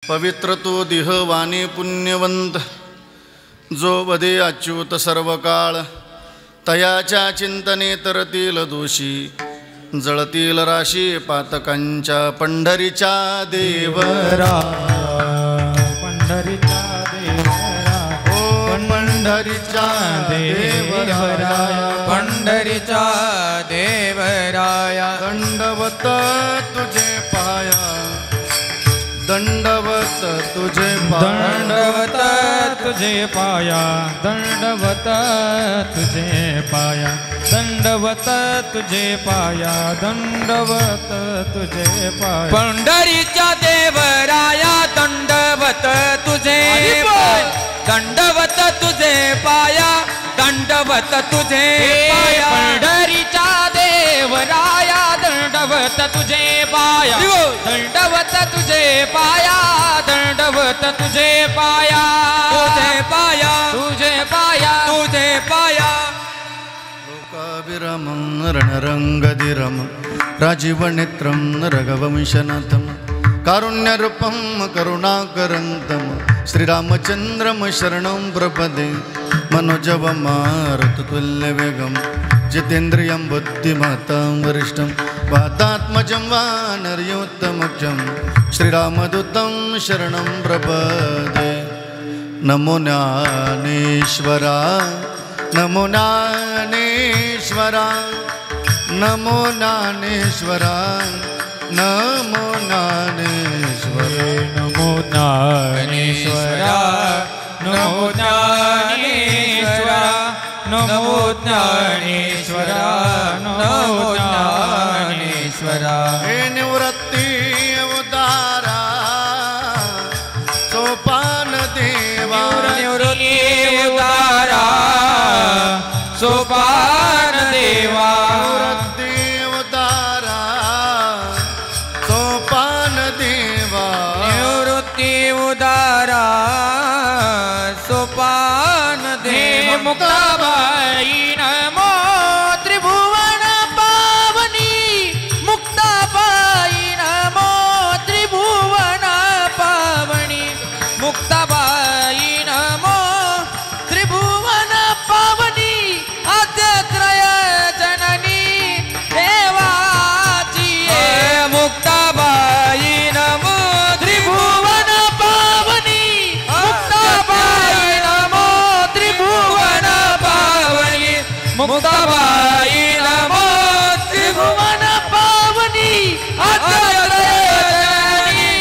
पवित्र तो देहवाणी पुण्यवंत, जो वदे अच्युत सर्व काळ. तयाच्या चिंतने तरतील दोषी, जळतील राशी पातकांच्या. पंढरीच्या देवरा, पंढरीच्या देवरा, ओ पंढरीच्या देवरा, पंढरीच्या देवराया. दंडवत तुझे पाया, दंडवत तुझे दंडवत तुझे पाया, दंडवत तुझे पाया, दंडवत तुझे पाया, दंडवत तुझे पाया. पंढरीच्या देवराया दंडवत तुझे पाया, दंडवत तुझे पाया, दंडवत तुझे पाया. पंढरीच्या देवराया दंडवत तुझे पाया, दंडवत तुझे पाया, दंडवत तुझे पाया, तुझे पाया, तुझे पाया, तुझे पाया. लोकाभिरामं रणरंगधिरं राजीवनेत्रं रघुवंशनाथं कारुण्यरूपं करुणाकरन्तं श्रीरामचन्द्रं शरणं प्रपदे. मनोजवं मारुततुल्यवेगं जितेन्द्रियं बुद्धिमतां वरिष्ठं वातात्मजं वानरयोत्तमख्यं श्रीरामदूतं शरणं प्रपदे. नमो ज्ञानेश्वरा, नमो ज्ञानेश्वरा, नमो ज्ञानेश्वरा, नमो ज्ञानेश्वरा, नमो ज्ञानेश्वरा, नमो ज्ञानेश्वरा, नमो ज्ञानेश्वरा, नमो ज्ञानेश्वरा. हे निवृत्ती अवतारा सोपान देवा, निवृत्ती अवतारा सोपान देवा, निवृत्ती अवतारा सोपान देवा, निवृत्ती उदारा सोपान देव. मुक्ताबाई नमो त्रिभुवन पावनी, मुक्ताबाई नमो त्रिभुवन पावनी, मुक्ताबाई नमो त्रिभुवन पावनी. आद्यत्रय जननी देवाची मुक्ताबाई नमो त्रिभुवन पावनी, मुक्ताबाई नमो त्रिभुवन पावनी, मुक्ताबाई नमो त्रिभुवन पावनी. आद्यत्रय जननी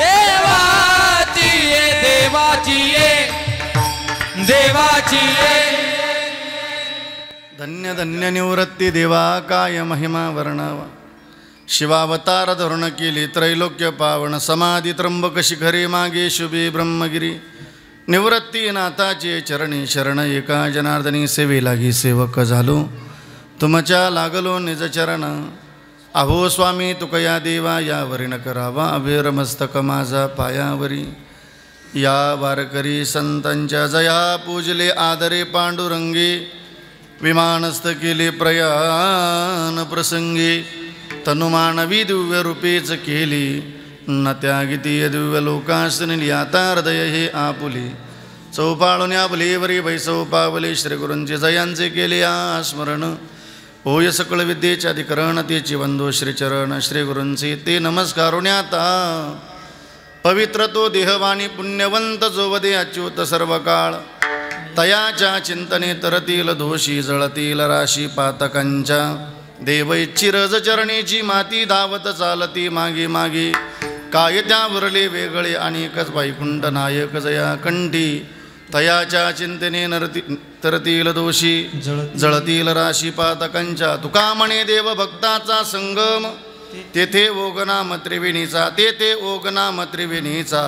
देवाची देवाची देवाची. धन्य धन्य निवृत्ती देवा, काय महिमा वर्णावा. शिवावतार धरून केली त्रैलोक्य पावन, समाधी त्र्यंबक शिखरे मागे शुभे ब्रह्मगिरी. निवृत्ती नाथाचे चरणी शरण, एका जनार्दनी सेवे लागी सेवक झालो. तुमच्या लागलो निज चरण, अहो स्वामी तुकया देवा. यावरी न करावा अभेर मस्तक माझा पायावरी. या वारकरी संतांच्या जया पूजले आदरे पांडुरंगी. विमानस्थ केले प्रयाण प्रसंगी, तनुमानवी दिव्य रूपेच केली. न त्यागितीय दिव्य लोकासनी, आता हृदय हे आपुली. चौपाळून आपलेवरी वैसव पावले, श्रीगुरूंचे जयांचे केले स्मरण. होय सकळ विद्येचे अधिकरण, तेची वंदो श्रीचरण. श्रीगुरूंचे ते नमस्कारुण्याता, पवित्र तो देहवाणी पुण्यवंत, जो वदे अच्युत सर्व काळ. तयाच्या चिंतने तरतील दोषी, जळतील राशी पातकांच्या. देव इच्छिरज चरणेची माती, धावत चालती मागे मागे. काय त्यावरले वेगळे अनेकच वैकुंठ नायक जया कंठी. तयाच्या चिंतने तरतील दोषी, जळतील राशी पातकांच्या. तुका म्हणे देव भक्ताचा संगम, तेथे ओगनाम त्रिवेणीचा, तेथे ओगनाम त्रिवेणीचा.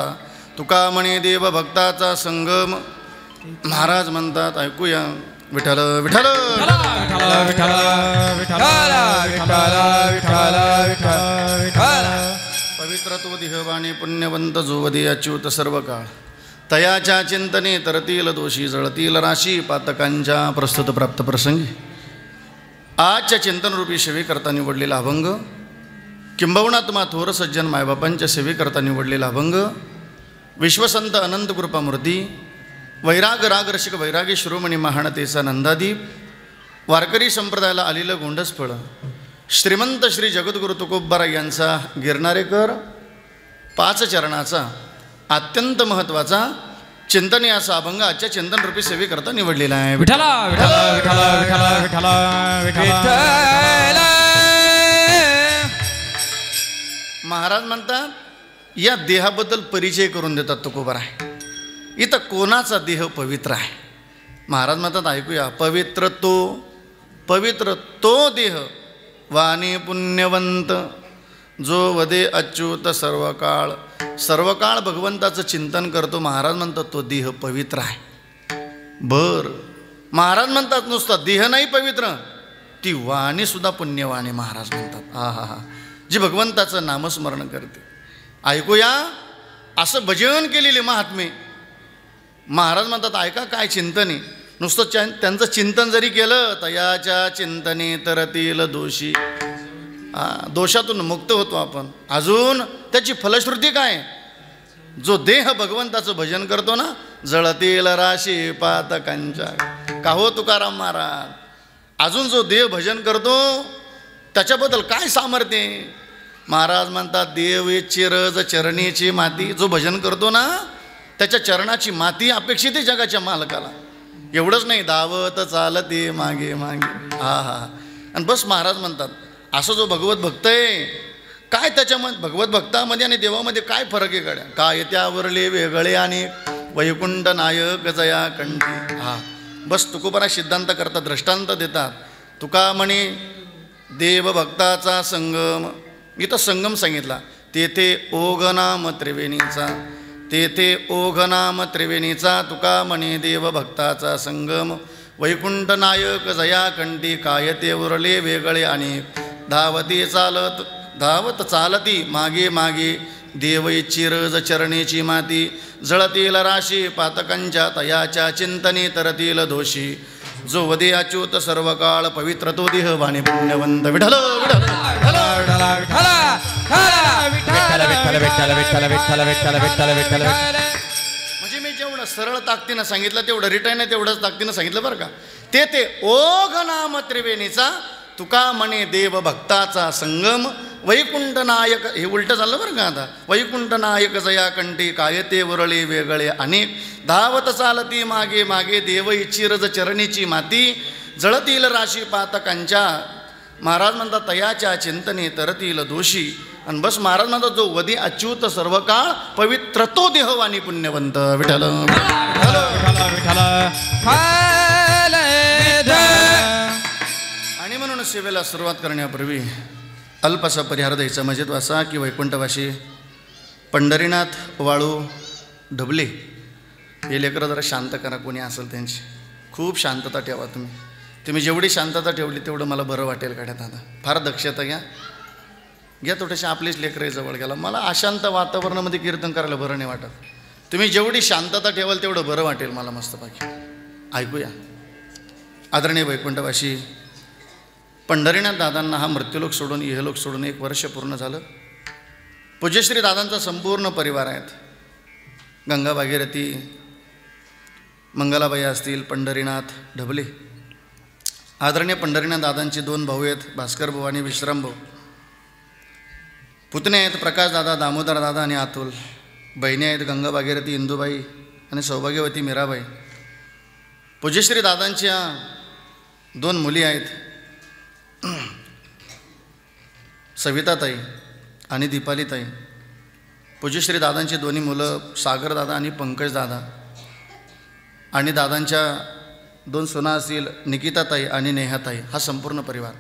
तुका म्हणे देव भक्ताचा संगम. महाराज म्हणतात, ऐकूया. विठ्ठल विठ्ठल पवित्र तो देहवाणी पुण्यवंत, जो वदे अच्युत सर्व काळ. तयाच्या चिंतने तरतील दोषी, जळतील राशी पातकांच्या. प्रस्तुत प्राप्त प्रसंगी आजच्या चिंतनरूपी सेवेकरता निवडलेला अभंग, किंबहुना तुम्हा थोर सज्जन मायबापांच्या सेवेकरता निवडलेला अभंग विश्वसंत अनंत कृपामूर्ती वैराग रागरसिक वैरागी शिरोमणी महानतेचा नंदादीप वारकरी संप्रदायाला आलेलं गोंडस फळ श्रीमंत श्री जगद्गुरु तुकोबराय यांचा गिरणारेकर 5 चरणाचा अत्यंत महत्त्वाचा चिंतन असा अभंग आजच्या चिंतन रूपी सेवेकरता निवडलेला आहे. विठ्ठला विठ्ठला विठ्ठला विठ्ठला विठ्ठला विठ्ठला. महाराज म्हणतात या देहाबद्दल परिचय करून देतात तुकोबराय. इथं कोणाचा देह पवित्र आहे? महाराज म्हणतात ऐकूया. पवित्र तो देह वाणी पुण्यवंत जो वदे अच्युत सर्व काळ भगवंताचं चिंतन करतो. महाराज म्हणतात तो देह पवित्र आहे. महाराज म्हणतात नुसता देह नाही पवित्र, ती वाणी सुद्धा पुण्यवाणी. महाराज म्हणतात हा जी भगवंताचं नामस्मरण करते. ऐकूया असं भजन केलेले महात्मे. महाराज म्हणतात ऐका काय चिंतने. नुसतं त्यांचं चिंतन जरी केलं तयाच्या चिंतने तरतील दोषी. दोषातून मुक्त होतो आपण. अजून त्याची फलश्रुती काय? जो देह भगवंताचं भजन करतो ना जळतील राशी पातकांच्या. का हो तुकाराम महाराज, अजून जो देह भजन करतो त्याच्याबद्दल काय सामर्थ्य? महाराज म्हणतात देव चिरज चरणीची माती. जो भजन करतो ना त्याच्या चरणाची माती अपेक्षित आहे जगाच्या मालकाला. एवढंच नाही धावत चालते मागे मागे. आणि बस महाराज म्हणतात असं जो भगवत भक्त आहे काय त्याच्यामध्ये भगवत भक्तामध्ये आणि देवामध्ये काय फरक आहे गड्या? काय त्यावरले वेगळे आणि वैकुंठ नायक जया कंठी. बस तुकोबराय सिद्धांत करतात, दृष्टांत देतात. तुका म्हणे देव भक्ताचा संगम. इथं संगम सांगितला. तेथे ओघनाम त्रिवेणीचा तुका म्हणे देव भक्ताचा संगम. वैकुंठ नायक जया कंठी काय ते उरले वेगळे आणि धावत चालती मागे मागे देव चिरज चरणीची माती. जळतील राशी पातकांच्या तयाच्या चिंतने तरतील दोषी. जो वदे अच्युत सर्व काळ पवित्र तो देह वाणी पुण्यवंत. विठ्ठल म्हणजे मी जेवढं सरळ ताकदीनं सांगितलं तेवढं रिटायन तेवढंच ताकदीनं सांगितलं बरं का. ते ओघ नाम त्रिवेणीचा तुका म्हणे देव भक्ताचा संगम. वैकुंठ नायक हे उलटं झालं बरं का. आता वैकुंठ नायक जया कंठी काय ते उरळे वेगळे अनेक. धावत चालती मागे मागे देव चिरज चरणीची माती. जळतील राशी पातकांच्या. महाराज म्हणतात तयाच्या चिंतने तरतील दोषी. आणि बस महाराज म्हणतात जो वदी अच्युत सर्व काळ पवित्र तो देहवाणी पुण्यवंत. विठ्ठल आणि म्हणून सेवेला सुरुवात करण्यापूर्वी अल्पसा परिहार द्यायचा. म्हणजे तो असा की वैकुंठवासी पंढरीनाथ वाळू ढबले हे लेकरं जरा शांत करा. कोणी असेल त्यांची खूप शांतता ठेवा. तुम्ही जेवढी शांतता ठेवली तेवढं मला बरं वाटेल काढ्यात. आता फार दक्षता घ्या थोडेसे. आपलीच लेकरं जवळ गेला. मला अशांत वातावरणामध्ये कीर्तन करायला बरं नाही वाटत. तुम्ही जेवढी शांतता ठेवाल तेवढं बरं वाटेल मला मस्तपैकी. ऐकूया. आदरणीय वैकुंठवासी पंढरीनाथ दादांना हा मृत्यूलोक सोडून इहलोक सोडून 1 वर्ष पूर्ण झालं. पूज्यश्री दादांचा संपूर्ण परिवार आहेत. गंगा भागीरथी मंगलाबाई असतील, पंढरीनाथ ढबले. आदरणीय पंढरीनाथ दादांचे 2 भाऊ आहेत, भास्कर भाऊ आणि विश्राम भाऊ. पुतणे आहेत प्रकाश दादा, दामोदर दादा आणि अतुल. बहिणी आहेत गंगा भागीरथी इंदुबाई आणि सौभाग्यवती मीराबाई. पूज्यश्री दादांच्या 2 मुली आहेत, सविताताई आणि दीपालीताई. पूज्यश्री दादांची 2 मुलं सागर दादा आणि पंकज दादा. आणि दादांच्या 2 सुना असतील निकिताताई आणि नेहाताई. हा संपूर्ण परिवार.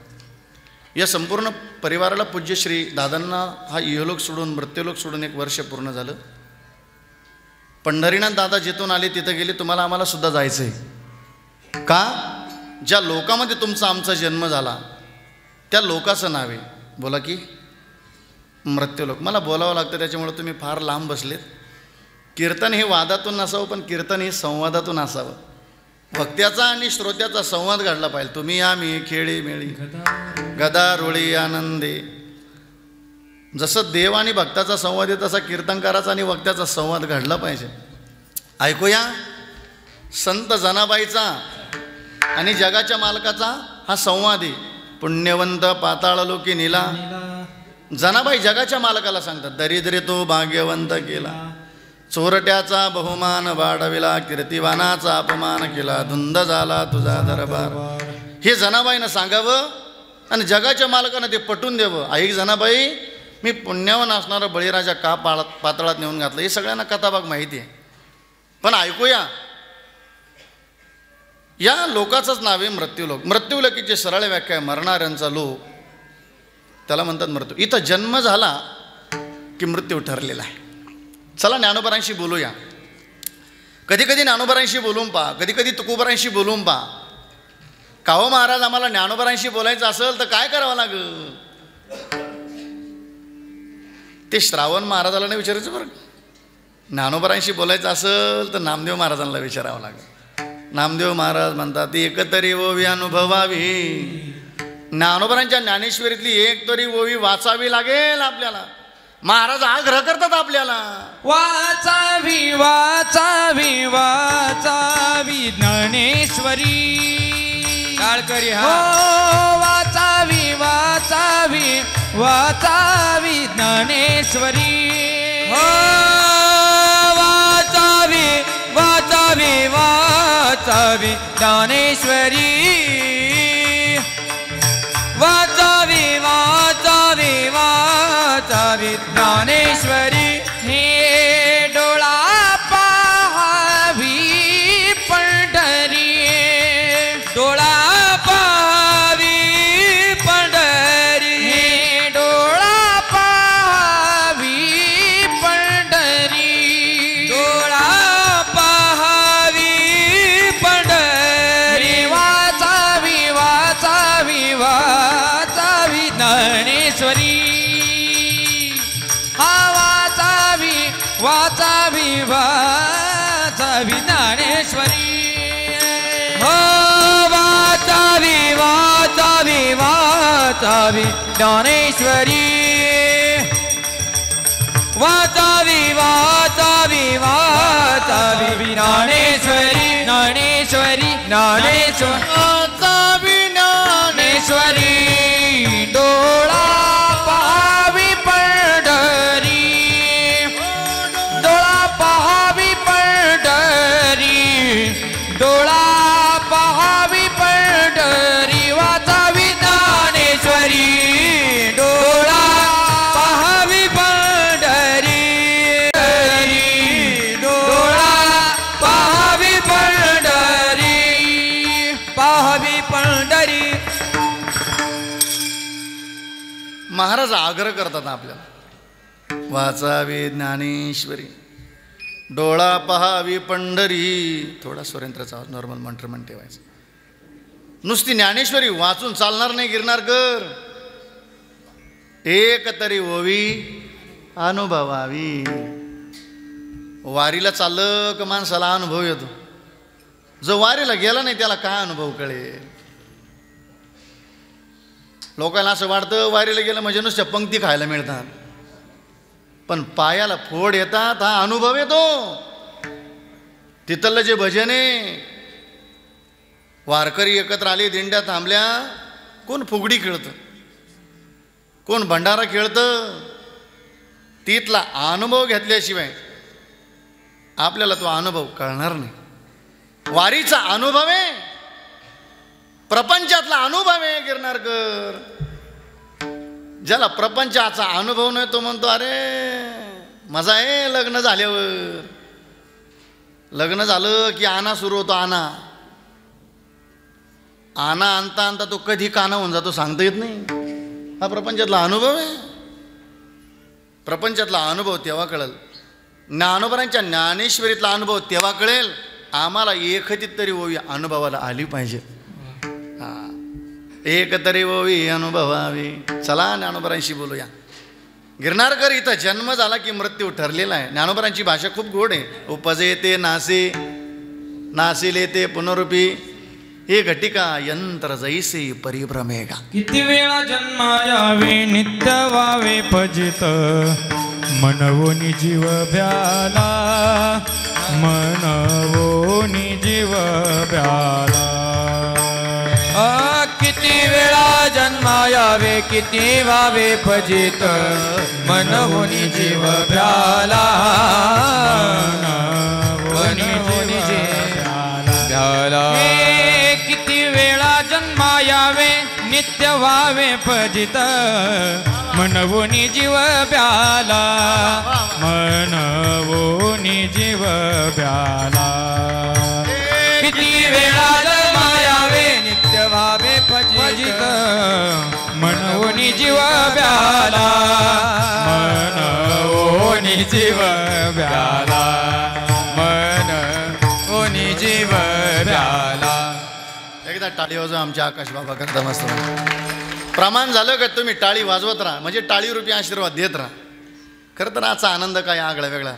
या संपूर्ण परिवाराला पूज्यश्री दादांना हा इहलोक सोडून मृत्यूलोक सोडून 1 वर्ष पूर्ण झालं. पंढरीनाथ दादा जिथून आले तिथं गेले. तुम्हाला आम्हाला सुद्धा जायचं आहे का? ज्या लोकामध्ये तुमचा आमचा जन्म झाला त्या लोकाचं नाव आहे बोला की मृत्यूलोक. मला बोलावं लागतं त्याच्यामुळे तुम्ही फार लांब बसलेत. कीर्तन हे वादातून नसावं, पण कीर्तन हे संवादातून असावं. भक्त्याचा आणि श्रोत्याचा संवाद घडला पाहिजे. तुम्ही आम्ही खेळी मेळी गदा रोळी आनंदे. जसं देव आणि भक्ताचा संवाद आहे तसा कीर्तनकाराचा आणि वक्त्याचा संवाद घडला पाहिजे. ऐकूया संत जनाबाईचा आणि जगाच्या मालकाचा हा संवाद आहे. पुण्यवंत पाताळ लोकी नेला. जनाबाई जगाच्या मालकाला सांगतात, दरिद्रे तो भाग्यवंत केला, चोरट्याचा बहुमान वाढविला, कीर्तिवानाचा अपमान केला, धुंद झाला तुझा दरबार. हे जनाबाईनं सांगावं आणि जगाच्या मालकानं ते पटून द्यावं. ऐक जनाबाई, मी पुण्यवान असणारा बळीराजा का पातळात नेऊन घातलं हे सगळ्यांना कथाभाग माहिती आहे. पण ऐकूया, या लोकाचंच नाव आहे मृत्यूलोक. मृत्यूलोकीची सरळ व्याख्या आहे मरणाऱ्यांचा लोक, त्याला म्हणतात मृत्यू. इथं जन्म झाला की मृत्यू ठरलेला आहे. चला ज्ञानोबारांशी बोलूया. कधी कधी ज्ञानोबारांशी बोलून पहा, कधी कधी तुकोबारांशी बोलून पहा. काहो महाराज, आम्हाला ज्ञानोबारांशी बोलायचं असेल तर काय करावं लागेल? ते श्रावण महाराजाला नाही विचारायचं बरं. ज्ञानोबारांशी बोलायचं असेल तर नामदेव महाराजांना विचारावं लागेल. नामदेव महाराज म्हणतात एकतरी ओवी अनुभवावी. ज्ञानोबारांच्या ज्ञानेश्वरीतली एक तरी ओवी वाचावी लागेल आपल्याला. महाराज आग्रह करतात आपल्याला, वाचावी वाचावी वाचावी ज्ञानेश्वरी. टाळकरी हा. वाचावी वाचावी वाचावी ज्ञानेश्वरी. वाचावी वाचावी वाचावी ज्ञानेश्वरी. वाचावी वाचावी वाचावी ज्ञानेश्वरी. हे डोळा पाहावी पंढरी, डोळा पाहावी पंढरी. हे डोळा पाहावी पंढरी, डोळा पाहावी पंढरी. वाचावी वाचावी वाचावी ज्ञानेश्वरी. हा वाचावी वाचावी वाचावी ज्ञानेश्वरी. हो वाचावी वाचावी वाचावी ज्ञानेश्वरी. वाचावी वाचावी वाचावी ज्ञानेश्वरी. ज्ञानेश्वरी ज्ञानेश्वरी वाचावी ज्ञानेश्वरी. डोळा पाहावी पंढरी, डोळा पाहावी पंढरी, डोळा पाहावी पंढरी. वाचावी ज्ञानेश्वरी. डोळा पाहावी पंढरी, डोळा पाहावी पंढरी, पाहावी पंढरी. महाराज आग्रह करतात आपल्याला, वाचावी ज्ञानेश्वरी, डोळा पहावी पंढरी. थोडा स्वरेंद्राचा नॉर्मल मंत्रमन ठेवायचं. नुसती ज्ञानेश्वरी वाचून चालणार नाही गिरनारकर. एक तरी ओवी अनुभवावी. वारीला चाललं का माणसाला अनुभव येतो. जो वारीला गेला नाही त्याला काय अनुभव कळेल. लोकांना असं वाटतं वारीला गेलं म्हणजे नुसत्या पंक्ती खायला मिळतात, पण पायाला फोड येतात हा अनुभव येतो. तिथलं जे भजन आहे, वारकरी एकत्र आले, दिंड्या थांबल्या, कोण फुगडी खेळतं, कोण भंडारा खेळतं. तिथला अनुभव घेतल्याशिवाय आपल्याला तो अनुभव कळणार नाही. वारीचा अनुभव आहे, प्रपंचातला अनुभव आहे गिरनारकर. ज्याला प्रपंचाचा अनुभव नाही तो म्हणतो अरे मजा आहे लग्न झाल्यावर. लग्न झालं की आणा सुरू होतो. आणा आणता आणता तो कधी काना होऊन जातो सांगता येत नाही. हा प्रपंचातला अनुभव आहे. प्रपंचातला अनुभव तेव्हा कळेल. ज्ञानोबारांच्या ज्ञानेश्वरीतला अनुभव तेव्हा कळेल. आम्हाला एखादी तरी ओवी अनुभवाला आली पाहिजे. एक तरी ओवी अनुभवावी. चला ज्ञानोबारांशी बोलूया. गिरनारकर, इथं जन्म झाला की मृत्यू ठरलेला आहे. ज्ञानोबारांची भाषा खूप गोड आहे. उपजे ते नासे, नासिले ते पुनरुपी. हे घटिका यंत्र जैसे परिभ्रमेगा. किती वेळा जन्मायावे नित्य व्हावे फजित मनवोनी जीव भ्याला मनवोनी जीव भ्याला. किती वेळा जन्मायावे किती व्हावे फजित मनवोनी जीव भ्याला मनवोनी जीव भ्याला. किती वेळा जन्मायावे नित्य व्हावे फजित मनवोनी जीव भ्याला मनवोनी जीव भ्याला. किती वेळा जन्मायावे नित्य व्हावे फजित मनवोनी जीव भ्याला मनवोनी जीव भ्याला मनवोनी जीव भ्याला. एकदा टाळी वाजवा आमच्या आकाश बाबा करता मस्त. प्रमाण झालं का तुम्ही टाळी वाजवत राहा, म्हणजे टाळीरूपी आशीर्वाद देत राहा. खरं तर आजचा आनंद काय आगळा वेगळा.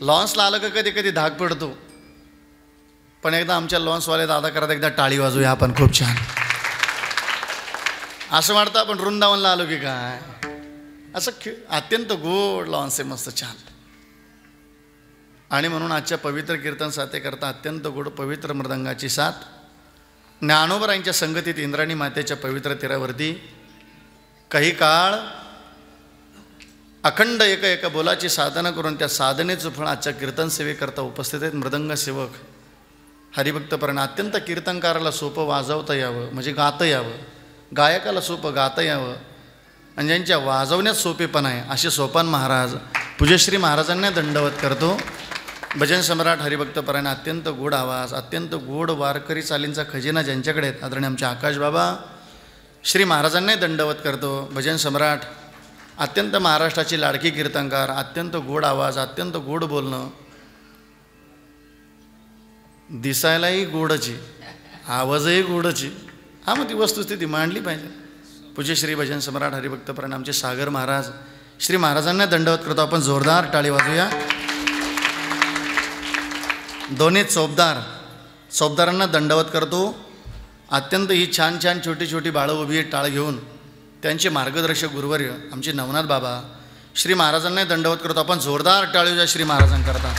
लॉन्सला आलं का कधी कधी धाक पडतो, पण एकदा आमच्या लॉन्सवाले दादा करत एकदा टाळी वाजूया आपण, खूप छान. असं वाटतं आपण वृंदावनला आलो की काय. असं अत्यंत गोड लॉन्स आहे, मस्त छान. आणि म्हणून आजच्या पवित्र कीर्तन साथेकरता अत्यंत गोड पवित्र मृदंगाची साथ ज्ञानोबरायांच्या संगतीत इंद्राणी मातेच्या पवित्र तीरावरती काही काळ अखंड एक बोलाची साधना करून त्या साधनेचं फळ आजच्या कीर्तन सेवेकरता उपस्थित आहेत मृदंग सेवक हरिभक्तपरायण. अत्यंत कीर्तनकाराला सोपं वाजवता यावं, म्हणजे गाता यावं, गायकाला सोपं गाता यावं, आणि ज्यांच्या वाजवण्यात सोपेपण आहे असे सोपान महाराज पूज्यश्री महाराजांना दंडवत करतो. भजन सम्राट हरिभक्तपरायण अत्यंत गोड आवाज, अत्यंत गोड वारकरी चालींचा खजिना ज्यांच्याकडे आहेत आदरणीय आमचे आकाश बाबा श्री महाराजांनाही दंडवत करतो. भजन सम्राट अत्यंत महाराष्ट्राची लाडकी कीर्तनकार, अत्यंत गोड आवाज, अत्यंत गोड बोलणं, दिसायलाही गोडची, आवाजही गोडची. हा मग ती वस्तुस्थिती मांडली पाहिजे. पूज्य श्री भजन सम्राट हरिभक्तपरायण आमचे सागर महाराज श्री महाराजांना दंडवत करतो. आपण जोरदार टाळी वाजूया. दोन्ही चौबदारांना दंडवत करतो. अत्यंत ही छान छान छोटी छोटी बाळं उभी आहेत टाळ घेऊन, त्यांचे मार्गदर्शक गुरुवर्य आमचे नवनाथ बाबा श्री महाराजांना दंडवत करतो. आपण जोरदार टाळूया श्री महाराजांकरता.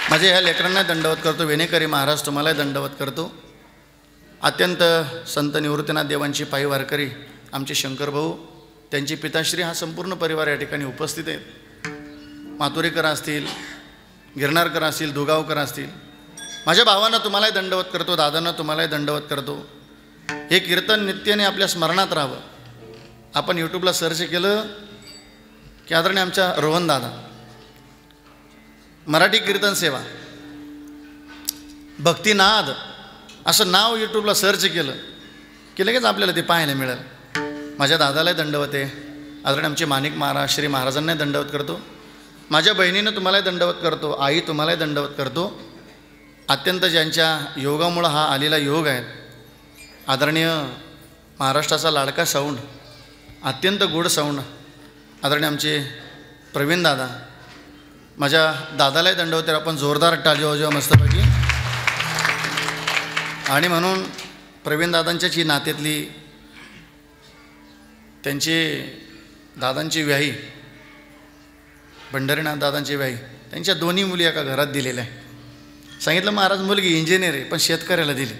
माझे ह्या लेकरांना दंडवत करतो. वेणेकरी महाराज तुम्हालाही दंडवत करतो. अत्यंत संत निवृत्तीनाथ देवांची पायी वारकरी आमचे शंकरभाऊ, त्यांची पिताश्री, हा संपूर्ण परिवार या ठिकाणी उपस्थित आहेत. मातुरीकर असतील, गिरणारकर असतील, दुगावकर असतील. माझ्या भावांना तुम्हालाही दंडवत करतो, दादांना तुम्हालाही दंडवत करतो. हे कीर्तन नित्याने आपल्या स्मरणात राहावं. आपण यूट्यूबला सर्च केलं की आदरणीय आमच्या रोहन दादा मराठी कीर्तन सेवा भक्तिनाद असं नाव यूट्यूबला सर्च केलं की लगेच आपल्याला ते पाहायला मिळेल. माझ्या दादालाही दंडवत आहे. आदरणीय आमचे माणिक महाराज श्री महाराजांना दंडवत करतो. माझ्या बहिणीनं तुम्हालाही दंडवत करतो. आई तुम्हालाही दंडवत करतो. अत्यंत ज्यांच्या योगामुळं हा आलेला योग आहे, आदरणीय महाराष्ट्राचा लाडका साऊंड, अत्यंत गोड साऊंड आदरणीय आमचे प्रवीण दादा, माझ्या दादालाही दंडवत. आपण जोरदार टाळी वाजवा मस्तपैकी. आणि म्हणून प्रवीण दादांच्याच ही नात्यातली त्यांची दादांची व्याही, भंडारीनाथ दादांची व्याही, त्यांच्या दोन्ही मुली एका घरात दिलेल्या आहे. सांगितलं महाराज मुलगी इंजिनियर आहे पण शेतकऱ्याला दिली.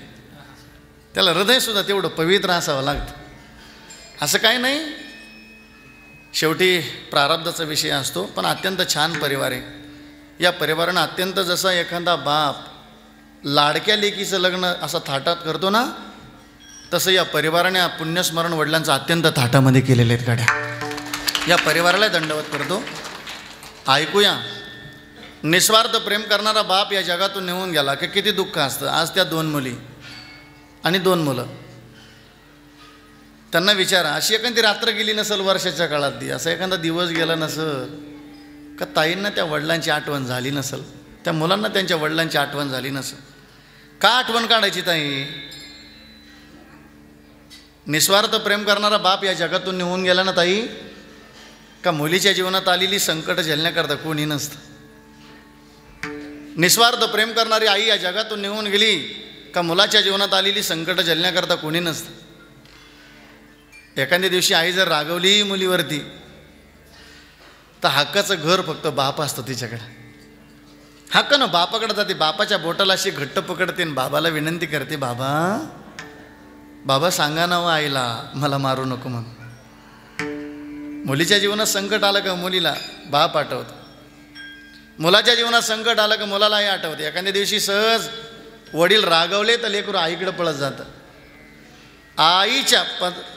त्याला हृदयसुद्धा तेवढं पवित्र असावं लागतं. असं काही नाही, शेवटी प्रारब्धाचा विषय असतो. पण अत्यंत छान परिवार आहे. या परिवारानं अत्यंत जसा एखादा बाप लाडक्या लेकीचं लग्न असं थाटात करतो ना, तसं या परिवाराने पुण्यस्मरण वडिलांचं अत्यंत थाटामध्ये केलेले आहेत गाड्या. या परिवाराला दंडवत करतो. ऐकूया, निस्वार्थ प्रेम करणारा बाप या जगातून निघून गेला की किती दुःख असतं. आज त्या 2 मुली आणि 2 मुलं, त्यांना विचारा, अशी एखादी रात्र गेली नसेल वर्षाच्या काळातली, असा एखादा दिवस गेला नसेल का ताईंना त्या वडिलांची आठवण झाली नसेल, त्या मुलांना त्यांच्या वडिलांची आठवण झाली नसेल. का आठवण काढायची ताई? निस्वार्थ प्रेम करणारा बाप या जगातून निघून गेला ना ताई, का मुलीच्या जीवनात आलेली संकट झेलण्याकरता कोणी नसतं. निस्वार्थ प्रेम करणारी आई या जगातून निघून गेली का मुलाच्या जीवनात आलेली संकट झेलण्याकरता कोणी नसतं. एखाद्या दिवशी आई जर रागवली मुलीवरती तर हक्काचं घर फक्त बाप असतं तिच्याकडे. हक्क ना बापाकडे जाते, बापाच्या बोटाला अशी घट्ट पकडते आणि बाबाला विनंती करते, बाबा बाबा सांगा ना हो आईला मला मारू नको म्हणून. मुलीच्या जीवनात संकट आलं का मुलीला बाप आठवतं, मुलाच्या जीवनात संकट आलं का मुलालाही आठवते. एखाद्या दिवशी सहज वडील रागवले तर लेकरू आईकडे पळत जातं. आईच्या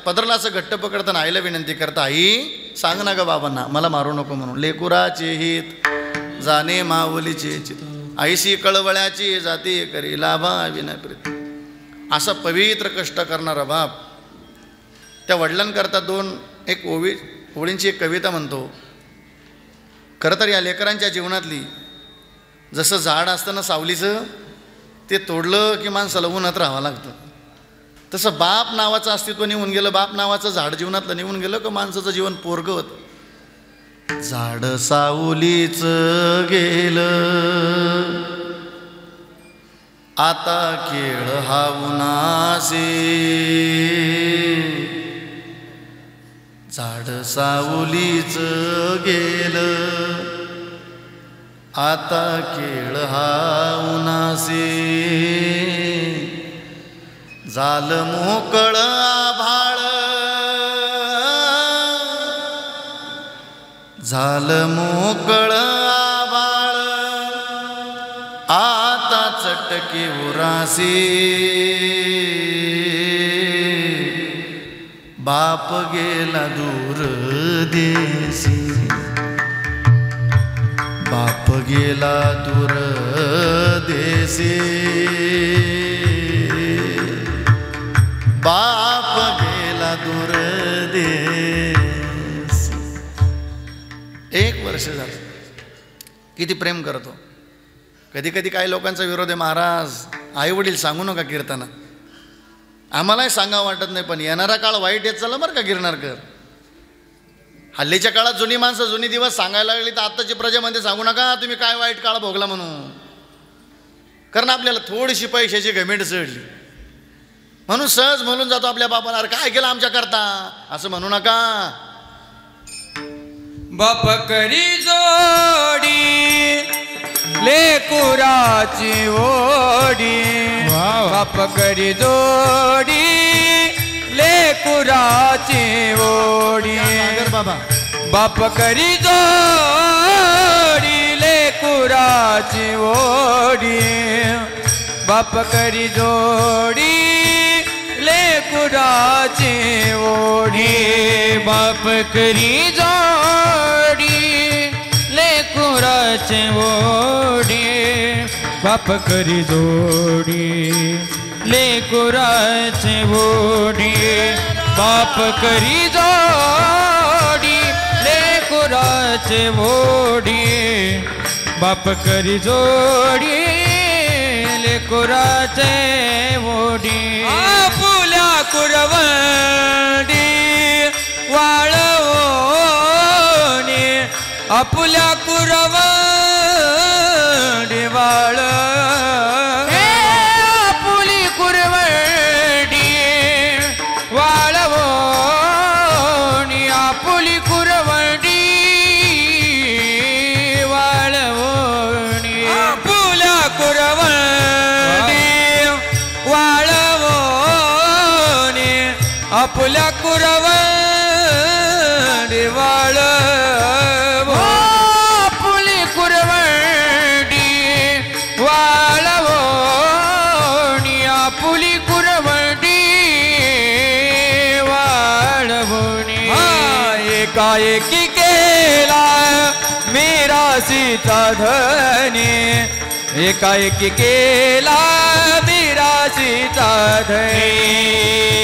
पदराला असं घट्ट पकडताना आईला विनंती करता, आई सांग ना ग बाबांना मला मारू नको म्हणून. लेकुराचे हित जाणे माऊलीचे चित, आईशी कळवळ्याची जाती करी लाभा विनप्रीत. असा पवित्र कष्ट करणारा बाप त्या वडिलांकरता एक ओळींची एक कविता म्हणतो. खरं तर या लेकरांच्या जीवनातली जसं झाड असतं ना सावलीचं, ते तोडलं की माणसाला उन्हात राहावं लागतं, तसं बाप नावाचं अस्तित्व निघून गेलं, बाप नावाचं झाड जीवनातलं निघून गेलं का माणसाचं जीवन पोरगं होतं. झाड सावलीच गेलं आता खेळ हा उन्हासे, झाड सावलीच गेलं आता खेळ हा उन्हासे. झालं मोकळ आभाळ, झालं मोकळ आभाळ आता चटके उरासे. बाप गेला दूर देशी, बाप गेला दूर देशी, बाप गेला दूर देशी. 1 वर्ष झालं किती प्रेम करतो. कधी कधी काही लोकांचा विरोध आहे, महाराज आई वडील सांगू नका कीर्तना, आम्हालाही सांगावं वाटत नाही, पण येणारा काळ वाईट येत चालला बरं का गिरणारकर. हल्लीच्या काळात जुनी माणसं जुनी दिवस सांगायला लागली तर आत्ताची प्रजेमध्ये सांगू नका तुम्ही काय वाईट काळ भोगला म्हणून, कारण आपल्याला थोडीशी पैशाची घमेंट चढली म्हणून सहज म्हणून जातो आपल्या बापाला, अरे काय केलं आमच्या करता असं म्हणू नका. बाप करी जोडी लेकुराची ओढी, बाप करी जोडी लेकुराची ओढी, बाबा बाप करी जोडी लेकुराची ओढी, बाप करी जोडी लेकुराची ओढी, बाप करी जोडी लेकुराची ओढी, बाप करी जोडी लेकुराची ओढी, बाप करी जोडी लेकुराची ओढी, बाप करी जोडी लेकुराची ओढी. आपुल्या कुरवंडी वाळवणी, आपुल्या कुरवंडी वाळ, आपुली कुरवंडी वाळवणी, आपुली कुरवंडी वाळवणी, आपुल्या कुरवंडी वाळवणी, आपुल्या कुरवंडी वाळव, आपुली कुरवंडी वाळवणी, आपुली कुरवंडी वाळवणी. एकाएकी केला मीरासीचा धनी, एकाएकी केला मीरासीचा धनी,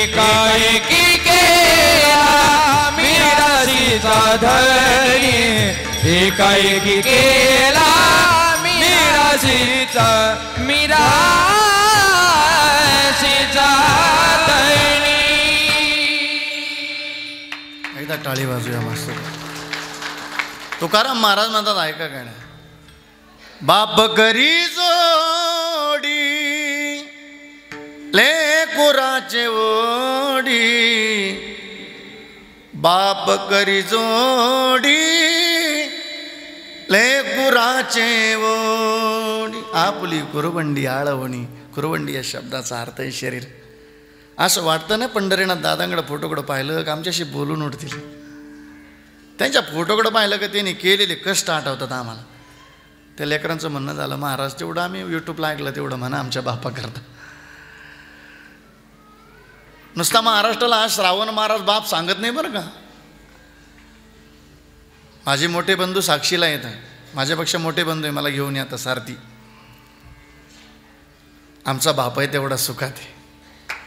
एकाएकी केला मीरासीचा धनी, एकाएकी केला मीरासीचा धनी. एकदा टाळी वाजूया मस्त. तुकाराम महाराज म्हणतात ऐका काय नाही, बाप करी जोडी लेकुराचे ओढी बाप करी जोडी लेकुराचे ओढी आपली कुरवंडी आळवणी कुरवंडी या शब्दाचा अर्थ आहे शरीर. असं वाटतं ना पंढरीनाथ दादांकडे फोटोकडं पाहिलं का आमच्याशी बोलून उठतील. त्यांच्या फोटोकडं पाहिलं का त्यांनी केलेले कष्ट आठवतात आम्हाला. त्या लेकरांचं म्हणणं झालं महाराज तेवढं आम्ही यूट्यूबला ऐकलं तेवढं म्हणा आमच्या बापाकरता. नुसता महाराष्ट्राला आज श्रावण महाराज बाप सांगत नाही बरं का. माझे मोठे बंधू साक्षीला येत आहे. माझ्यापेक्षा मोठे बंधू आहे मला घेऊन येतात सारथी. आमचा बाप आहे तेवढा सुखात आहे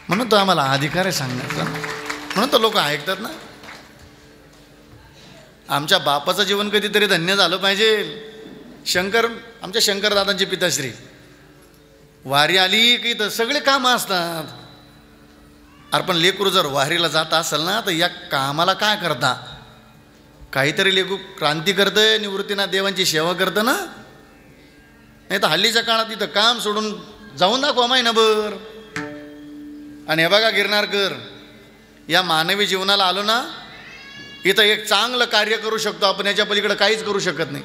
म्हणून तो आम्हाला अधिकार आहे सांगण्याचा. म्हणून तो लोक ऐकतात ना. आमच्या बापाचं जीवन कधीतरी धन्य झालं पाहिजे. शंकर आमच्या शंकरदादांची पिताश्री वारी आली की तर सगळे कामं असतात. अरे पण लेकरू जर वारीला जात असेल ना तर या कामाला काय करता. काहीतरी लेकरू क्रांती करतंय निवृत्तीनाथ देवांची सेवा करतं ना. नाही तर हल्लीच्या काळात इथं काम सोडून जाऊन दाखवा महिनाभर. आणि हे बघा गिरनारकर या मानवी जीवनाला आलो ना इथं एक चांगलं कार्य करू शकतो आपण. याच्या पलीकडे काहीच करू शकत नाही.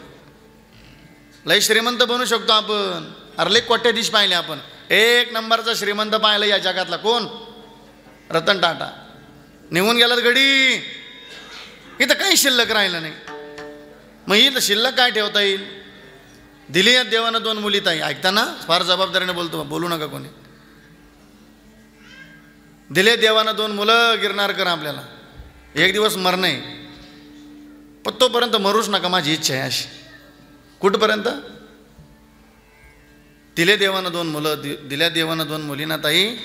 लय श्रीमंत बनू शकतो आपण. अरे लय कोट्याधीश पाहिले आपण. एक नंबरचा श्रीमंत पाहिलं या जगातला कोण. रतन टाटा निघून गेलात घडी. इथं काही शिल्लक राहिलं नाही. मग इथं शिल्लक काय ठेवता येईल. दिली या देवानं 2 मुली. ताई ऐकताना फार जबाबदारीने बोलतो बोलू नका कोणी. दिले देवानं 2 मुलं गिरनारकर आपल्याला. एक दिवस मरणं आहे पण तोपर्यंत मरूच नका माझी इच्छा आहे अशी. कुठपर्यंत. दिले देवानं 2 मुलं दिल्या देवानं 2 मुलींना ताई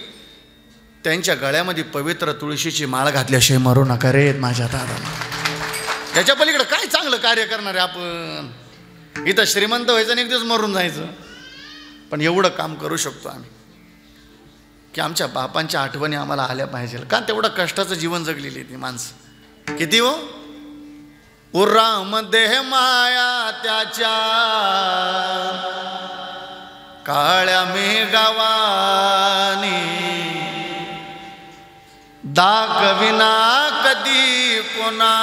त्यांच्या गळ्यामध्ये पवित्र तुळशीची माळ घातल्याशिवाय मरू नका रे माझ्या दादाला. याच्या पलीकडे काय चांगलं कार्य करणार आहे आपण. इथं श्रीमंत व्हायचं आणि एक दिवस मरून जायचं. पण एवढं काम करू शकतो आम्ही की आमच्या बापांच्या आठवणी आम्हाला आल्या पाहिजे. का तेवढं कष्टाचं जीवन जगलेली ती माणसं. किती हो उर्रामध्ये माया त्याच्या काळ्या मेघावानी दाखविना कधी कोणा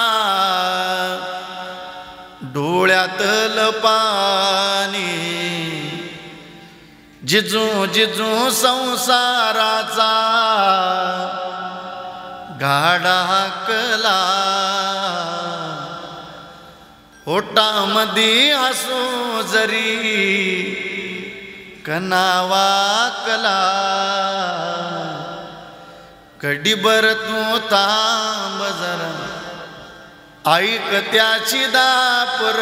डोळ्यातलं पाणी. जिजू जिजू संसाराचा गाडा कला ओटामध्ये हसू जरी कनावा कला. कधीभर तू थांब जरा ऐक त्याची दापर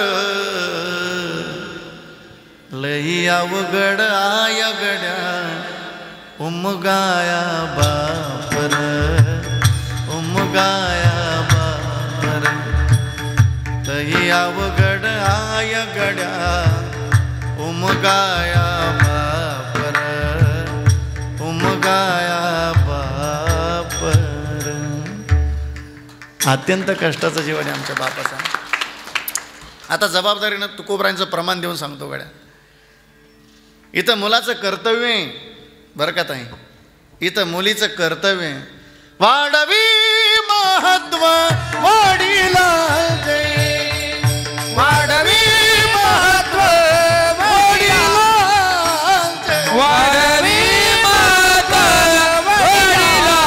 लई अवघड आय गड्या उमगाया बापर उमगाया बापर लई अवघड आय गड्या उमगाया बापर उमगाया बापर. अत्यंत कष्टाचं जीवन आहे आमच्या बापाचं. आता जबाबदारीनं तुकोबरांचं प्रमाण देऊन सांगतो गड्या. इथं मुलाचं कर्तव्य आहे बरं का ताई. इथं मुलीचं कर्तव्य आहे वाढवी महत्व वाढीला वाढवी महत्व वाढीला वाढवी महत्व वडिला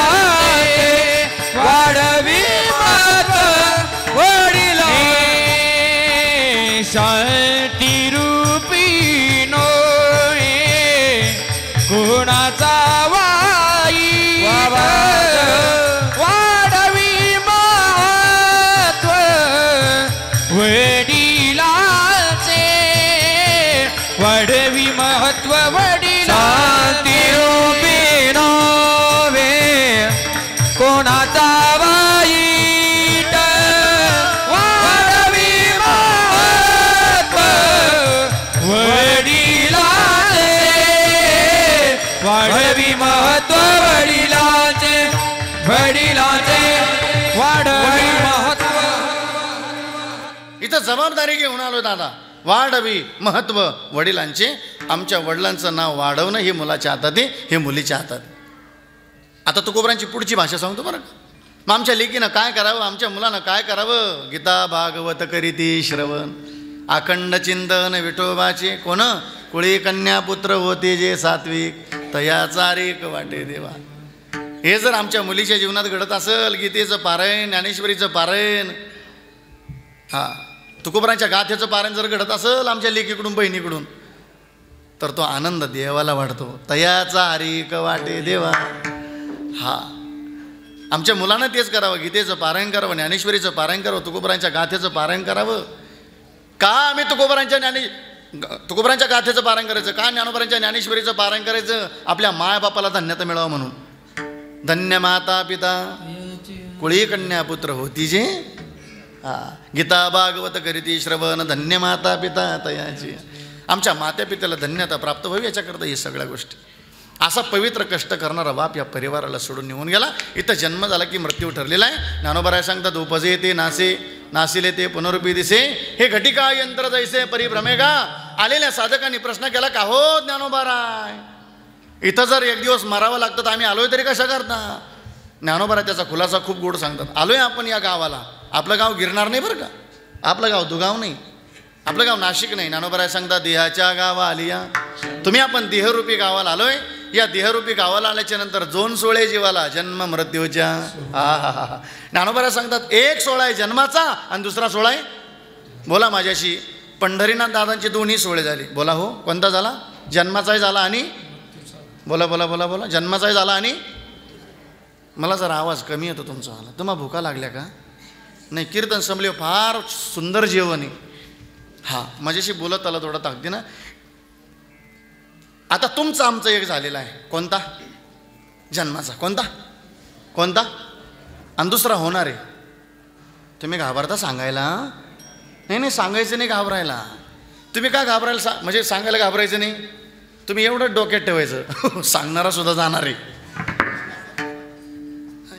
वाढवी महत्व वडिला. शांती रूपी गुणाचा वाई वाढवी महत्व वडिलाचे वाढवी महत्व वडिला. शांती नव्हे कोणाचा वाईट वाढवी महत्व वडिलाचे वाढवी महत्व वडिलाचे वडिलाचे वाढवी महत्व. इथं जबाबदारी घेऊन आलो दादा. वाढवी महत्व वडिलांचे. आमच्या वडिलांचं नाव वाढवणं हे मुलाच्या हातात आहे हे मुलीच्या हातात. आता तुकोबरांची पुढची भाषा सांगतो बरं का. मग आमच्या लेकीनं काय करावं, आमच्या मुलानं काय करावं. गीता भागवत करीती श्रवण, अखंड चिंतन विठोबाचे. कोण? कुळी कन्या पुत्र होते जे सात्विक, तयाचा रेक वाटे देवा. हे जर आमच्या मुलीच्या जीवनात घडत असेल, गीतेचं पारायण, ज्ञानेश्वरीचं पारायण, तुकोबरांच्या गाथेचं पारायण जर घडत असेल आमच्या लेकीकडून बहिणीकडून, तर तो आनंद देवाला वाढतो. तयाचा हरिक वाटे देवा. आमच्या मुलानं तेच करावं, गीतेचं पारायण करावं, ज्ञानेश्वरीचं पारायण करावं, तुकोबरांच्या गाथेचं पारायण करावं. का आम्ही तुकोबरांच्या गाथेचं पारायण करायचं, का ज्ञानोबरांच्या ज्ञानेश्वरीचं पारायण करायचं? आपल्या मायबापाला धन्यता मिळावं म्हणून. धन्य माता पिता कुळी कन्या पुत्र होती जे, गीता भागवत करीती श्रवण, धन्य माता पिता तयाची. आमच्या मात्या पित्याला धन्यता प्राप्त व्हावी याच्याकरता हे सगळ्या गोष्टी. असा पवित्र कष्ट करणारा बाप या परिवाराला सोडून निघून गेला. इथं जन्म झाला की मृत्यू ठरलेला आहे. ज्ञानोबराय सांगतात, उपजे ते नासे, नासिले ते पुनरुपी दिसे, हे घटिका यंत्र जैसे परिभ्रमे का. आलेल्या साधकांनी प्रश्न केला, का हो ज्ञानोबराय, इथं जर एक दिवस मरावं लागतं तर आम्ही आलोय तरी कशा करता. ज्ञानोबराय त्याचा खुलासा खूप गोड सांगतात. आलोय आपण या गावाला, आपलं गाव गिरणार नाही बरं का, आपलं गाव दुगाव नाही, आपलं गाव नाशिक नाही. ज्ञानोबराय सांगतात, देहाच्या गावा आलिया. तुम्ही आपण देहरूपी गावाला आलोय. या देहरूपी गावाला आल्याच्या नंतर 2 सोहळे जीवाला, जन्म मृत्यूच्या. ज्ञानोबराय सांगतात, एक सोहळा आहे जन्माचा आणि दुसरा सोहळा आहे, बोला माझ्याशी, पंढरीनाथ दादांचे 2ही सोहळे झाले. बोला हो, कोणता झाला? जन्माचाही झाला आणि बोला बोला बोला बोला जन्माचाही झाला. आणि मला जर आवाज कमी येतो तुमचा आला, तुम्हाला भुका लागल्या का? नाही, कीर्तन संपले, फार सुंदर जेवण आहे. माझ्याशी बोलत आला थोडा ताकदीनं. आता तुमचं आमचं एक झालेला आहे. कोणता? जन्माचा. कोणता? कोणता? आणि दुसरा होणार आहे. तुम्ही घाबरता सांगायला? नाही, सांगायचं नाही, घाबरायला. तुम्ही का घाबरायला म्हणजे सांगायला घाबरायचं नाही. तुम्ही एवढं डोक्यात ठेवायचं, सांगणारा सुद्धा जाणार आहे.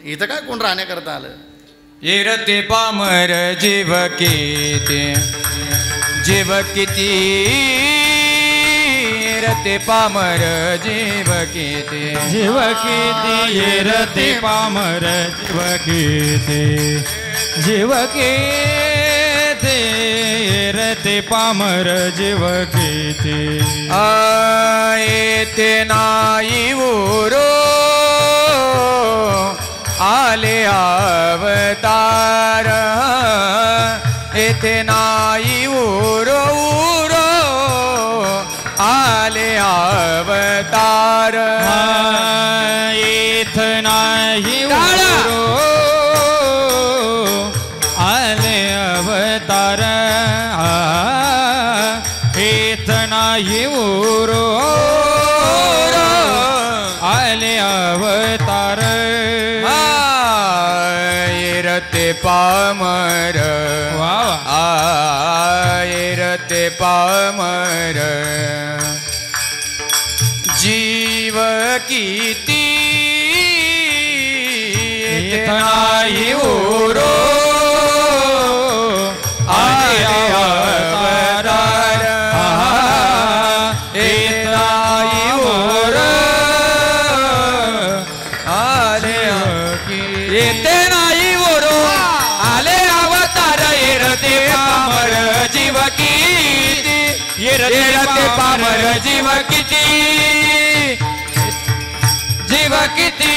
इथं काय कोण राहण्याकरता आलं? येरते पामर जीव किती, जीव किती, येरते पामर जीव किती, जीव किती, येरते पामर जीव किती, जीव किती, येरते पामर जीव किती. येते नाही उरो आले अवतार, येथे नाही उरो उरो आले अवतार. येथ नाही उरो आले अवतार, येथ नाही उरो आले अवतार. येरते पामर, येरते पामर जीव किती, नाही उरो आले अवतार, येथ नाही उरो आले. येते नाही उरो आले अवतार. येरते पामर जीव किती, येरते पामर जीव किती, जीव किती.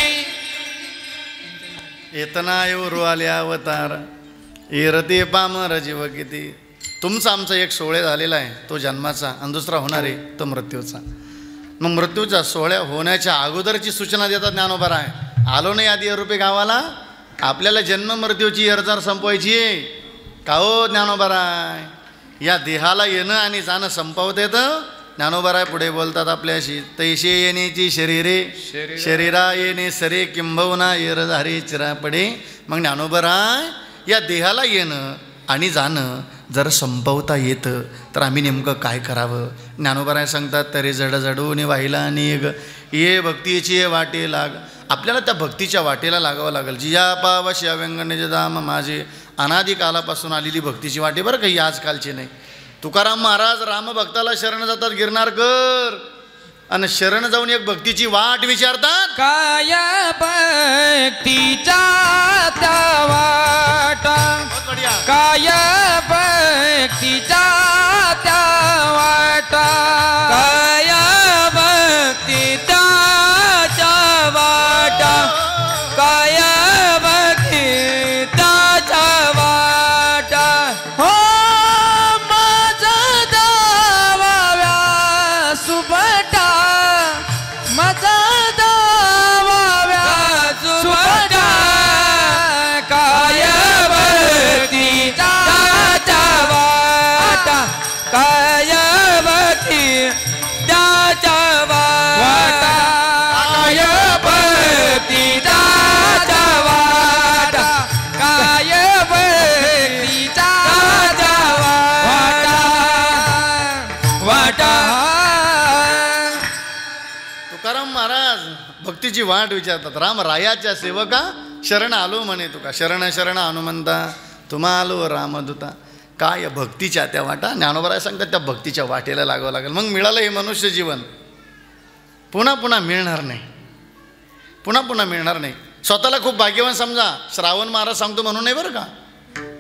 येतना येऊ आले अवतार, येरते पामर जीव किती. तुमचा आमचा एक सोहळे झालेला आहे, तो जन्माचा, आणि दुसरा होणार आहे तो मृत्यूचा. मग मृत्यूच्या सोहळ्या होण्याच्या अगोदरची सूचना देतात ज्ञानोबराय. आलो नाही आधी रुपये गावाला, आपल्याला जन्म मृत्यूची अर्जार संपवायची आहे. का हो ज्ञानोबराय, या देहाला येणं आणि जाणं संपवता येतं. ज्ञानोबराय पुढे बोलतात आपल्याशी, तैसे येण्याची शरीरे, शरीरा येणे सरे, किंबहुना येरधारे चिरा पडे. मग ज्ञानोबराय, या देहाला येणं आणि जाणं जर संपवता येतं तर आम्ही नेमकं काय करावं? ज्ञानोबराय सांगतात, तरी जड जडून वाहिला निग, ये भक्तीची ये वाटे लाग. आपल्याला त्या भक्तीच्या वाटेला लागावं लागेल. जिया पावश्या व्यंगणे दाम माझे, अनादिकालापासून आलेली भक्तीची वाटे बरं, काही आजकालची नाही. तुकाराम महाराज रामभक्ताला शरण जातात, गिरनारकर आणि शरण जाऊन एक भक्तीची वाट विचारतात. काय भक्तीचा त्या वाटा, बहुत बढिया. काय भक्तीचा त्या वाटा, काय भक्तीचा वाटा, काय भक्तीचा वाटा. हो माझा दावा सुबटा, माझा दावा सुबटा, काय भक्तीचा वाटा, काय भक्तीचा वाटा, काय भक्तीचा वाटा, काय भक्तीचा वाटा, वाटा. तुकाराम महाराज भक्तीची वाट विचारतात. राम रायाच्या सेवका शरण आलो म्हणे तुका, शरण शरण हनुमंता तुम्हा आलो रामदूता. काय भक्तीच्या त्या वाटा, ज्ञानोबराय सांगतात त्या भक्तीच्या वाटेला लागावं लागेल, मग मिळालं हे मनुष्य जीवन. पुन्हा पुन्हा मिळणार नाही, पुन्हा पुन्हा मिळणार नाही. स्वतःला खूप भाग्यवान समजा. श्रावण महाराज सांगतो म्हणून नाही बरं का,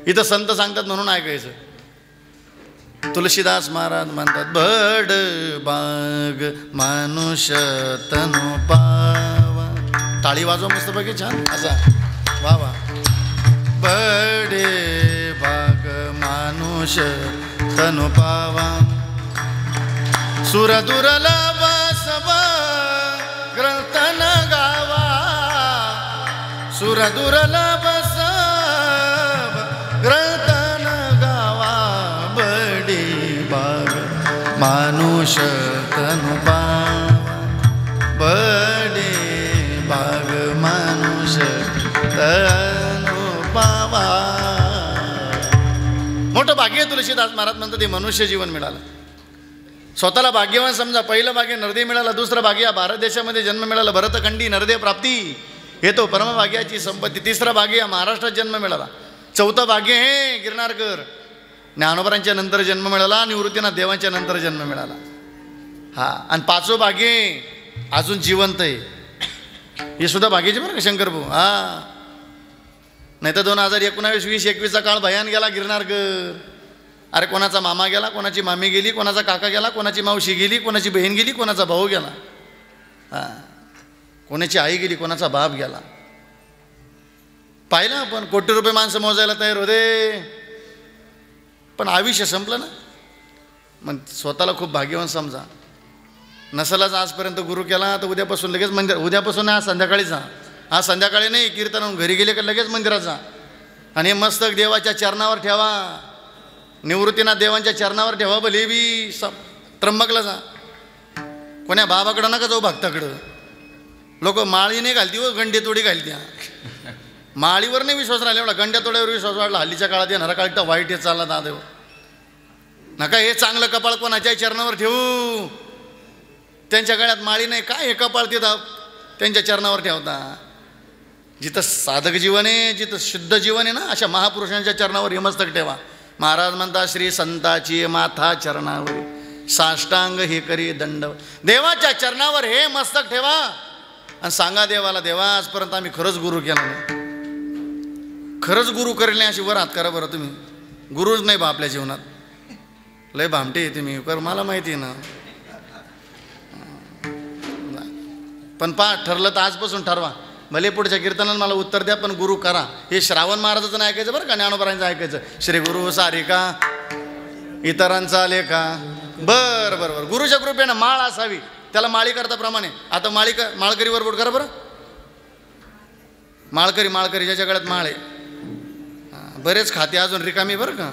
इथं संत सांगतात म्हणून ऐकायचं. तुलसीदास महाराज म्हणतात बड बाग मानुष्य तनु पावा. टाळी वाजवा मस्त पैकी छान असा वा वा. बडे बाग मानुष तनु पावा, सुरदुर्लभ सब ग्रंथन गावा, सुरदुर्लभ सब ग्रंथन गावा. बडे बाग मानुष तनु पावा, बडे बाग मानुष तनु पावा. मोठं भाग्य आहे. तुलसीदास महाराज म्हणतात ते मनुष्य जीवन मिळालं. स्वतःला भाग्यवान समजा. पहिलं भाग्य नरदेव मिळाला, दुसरं भाग्य भारत देशामध्ये जन्म मिळाला, भरतखंडी नरदेव प्राप्ती हे तो परमभाग्याची संपत्ती. तिसरं भाग्य महाराष्ट्रात जन्म मिळाला. चौथं भाग्य हे गिरणारकर ज्ञानोबरांच्या नंतर जन्म मिळाला, निवृत्तीनाथ देवांच्या नंतर जन्म मिळाला. हा, आणि पाचवं भाग्य अजून जिवंत आहे. हे सुद्धा भाग्याचे बरं का शंकरभाऊ. हा, नाही तर 2019-20-21चा काळ भयान गेला गिरणारकर. अरे कोणाचा मामा गेला, कोणाची मामी गेली, कोणाचा काका गेला, कोणाची मावशी गेली, कोणाची बहीण गेली, कोणाचा भाऊ गेला. हां, कोणाची आई गेली, कोणाचा बाप गेला. पाहिलं आपण कोटी रुपये माणसं मोजायला तयार होते, पण आयुष्य संपलं ना. मग स्वतःला खूप भाग्यवान समजा. नसलाच आजपर्यंत गुरु केला तर उद्यापासून लगेच मंदिर, उद्यापासून आज संध्याकाळी जा. आज संध्याकाळी नाही, कीर्तन घरी गेले का लगेच मंदिरात जा आणि हे मस्तक देवाच्या चरणावर ठेवा. निवृत्तीनाथ देवांच्या चरणावर ठेवा. भले बी त्र्यंबकला जा. कोण्या बाबाकडं नका जाऊ, भक्ताकडं. लोक माळी नाही घालती व गंडेतोडी घालत्या. माळीवर नाही विश्वास राहिला, एवढा गंड्यातोड्यावर विश्वास वाढला. हल्लीच्या काळात येणारा काळ तर वाईट हे चालला दादेव. नका हे चांगलं कपाळ कोणाच्या चरणावर ठेवू. त्यांच्या गळ्यात माळी नाही, काय हे कपाळ तिथं त्यांच्या चरणावर ठेवता. जिथं साधक जीवन आहे, जिथं शुद्ध जीवन आहे ना, अशा महापुरुषांच्या चरणावर हे मस्तक ठेवा. महाराज म्हणतात श्री संताची माथा चरणावर साष्टांग हे करी दंड. देवाच्या चरणावर हे मस्तक ठेवा आणि सांगा देवाला, देवा आजपर्यंत आम्ही खरंच गुरु केला नाही, खरंच गुरु करेल नाही, अशी वर हात करा बरं. तुम्ही गुरुच नाही बा आपल्या जीवनात, लय भामटे तुम्ही कर, मला माहिती आहे ना. पण ठरलं तर आजपासून ठरवा. भले पुढच्या कीर्तनाला मला उत्तर द्या, पण गुरु करा. हे श्रावण महाराजाचं नाही ऐकायचं बरं का, ज्ञानोबरांचं ऐकायचं. श्री गुरु सारिका इतरांचा लेखा. बरं बरं बरं. गुरुच्या कृपेनं माळ असावी, त्याला माळी करता प्रमाणे. आता माळकरीवर बोट करा बरं. माळकरी ज्याच्या गळ्यात माळ आहे. बरेच खाते अजून रिकामी बरं का.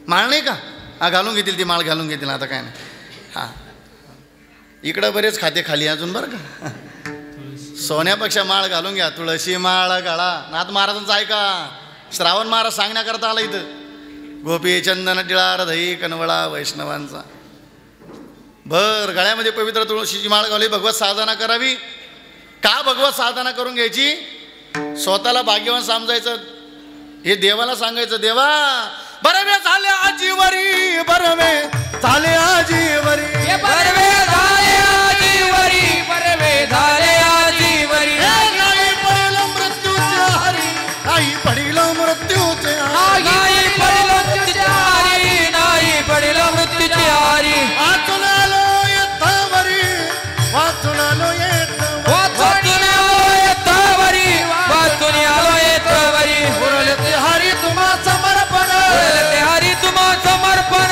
माळ नाही का, हा घालून घेतील ती माळ, घालून घेतील. आता काय नाही. हां, इकडं बरेच खाते खाली अजून बरं का. सोन्यापेक्षा माळ घालून घ्या. तुळशी माळ गाळा. नाथ महाराजांचं ऐका. श्रावण महाराज सांगण्याकरता आला इथं. गोपी चंदन टिळा दही कनवळा वैष्णवांचा. गळ्यामध्ये पवित्र तुळशीची माळ घालली. भगवत साधना करावी. का भगवत साधना करून घ्यायची? स्वतःला भाग्यवान समजायचं. हे देवाला सांगायचं, देवा बरमे झाले आजीवरी, बरमे झाले आजीवरी. परवे झाले आजीवरी परवे झाले आजीवरी नाही पडेल मृत्यूचे हरी नाही पडेल मृत्यूचे हरी नाही पडेल मृत्यूचे हारी नाही पडेल मृत्यूचे हारी वाचून आलो येतावरी वाचून आलो येतावरी वाचून आलो येतावरी वाचून आलो येतावरी उरले ते हरी तुम्हा समर्पण उरले ते हरी तुम्हा समर्पण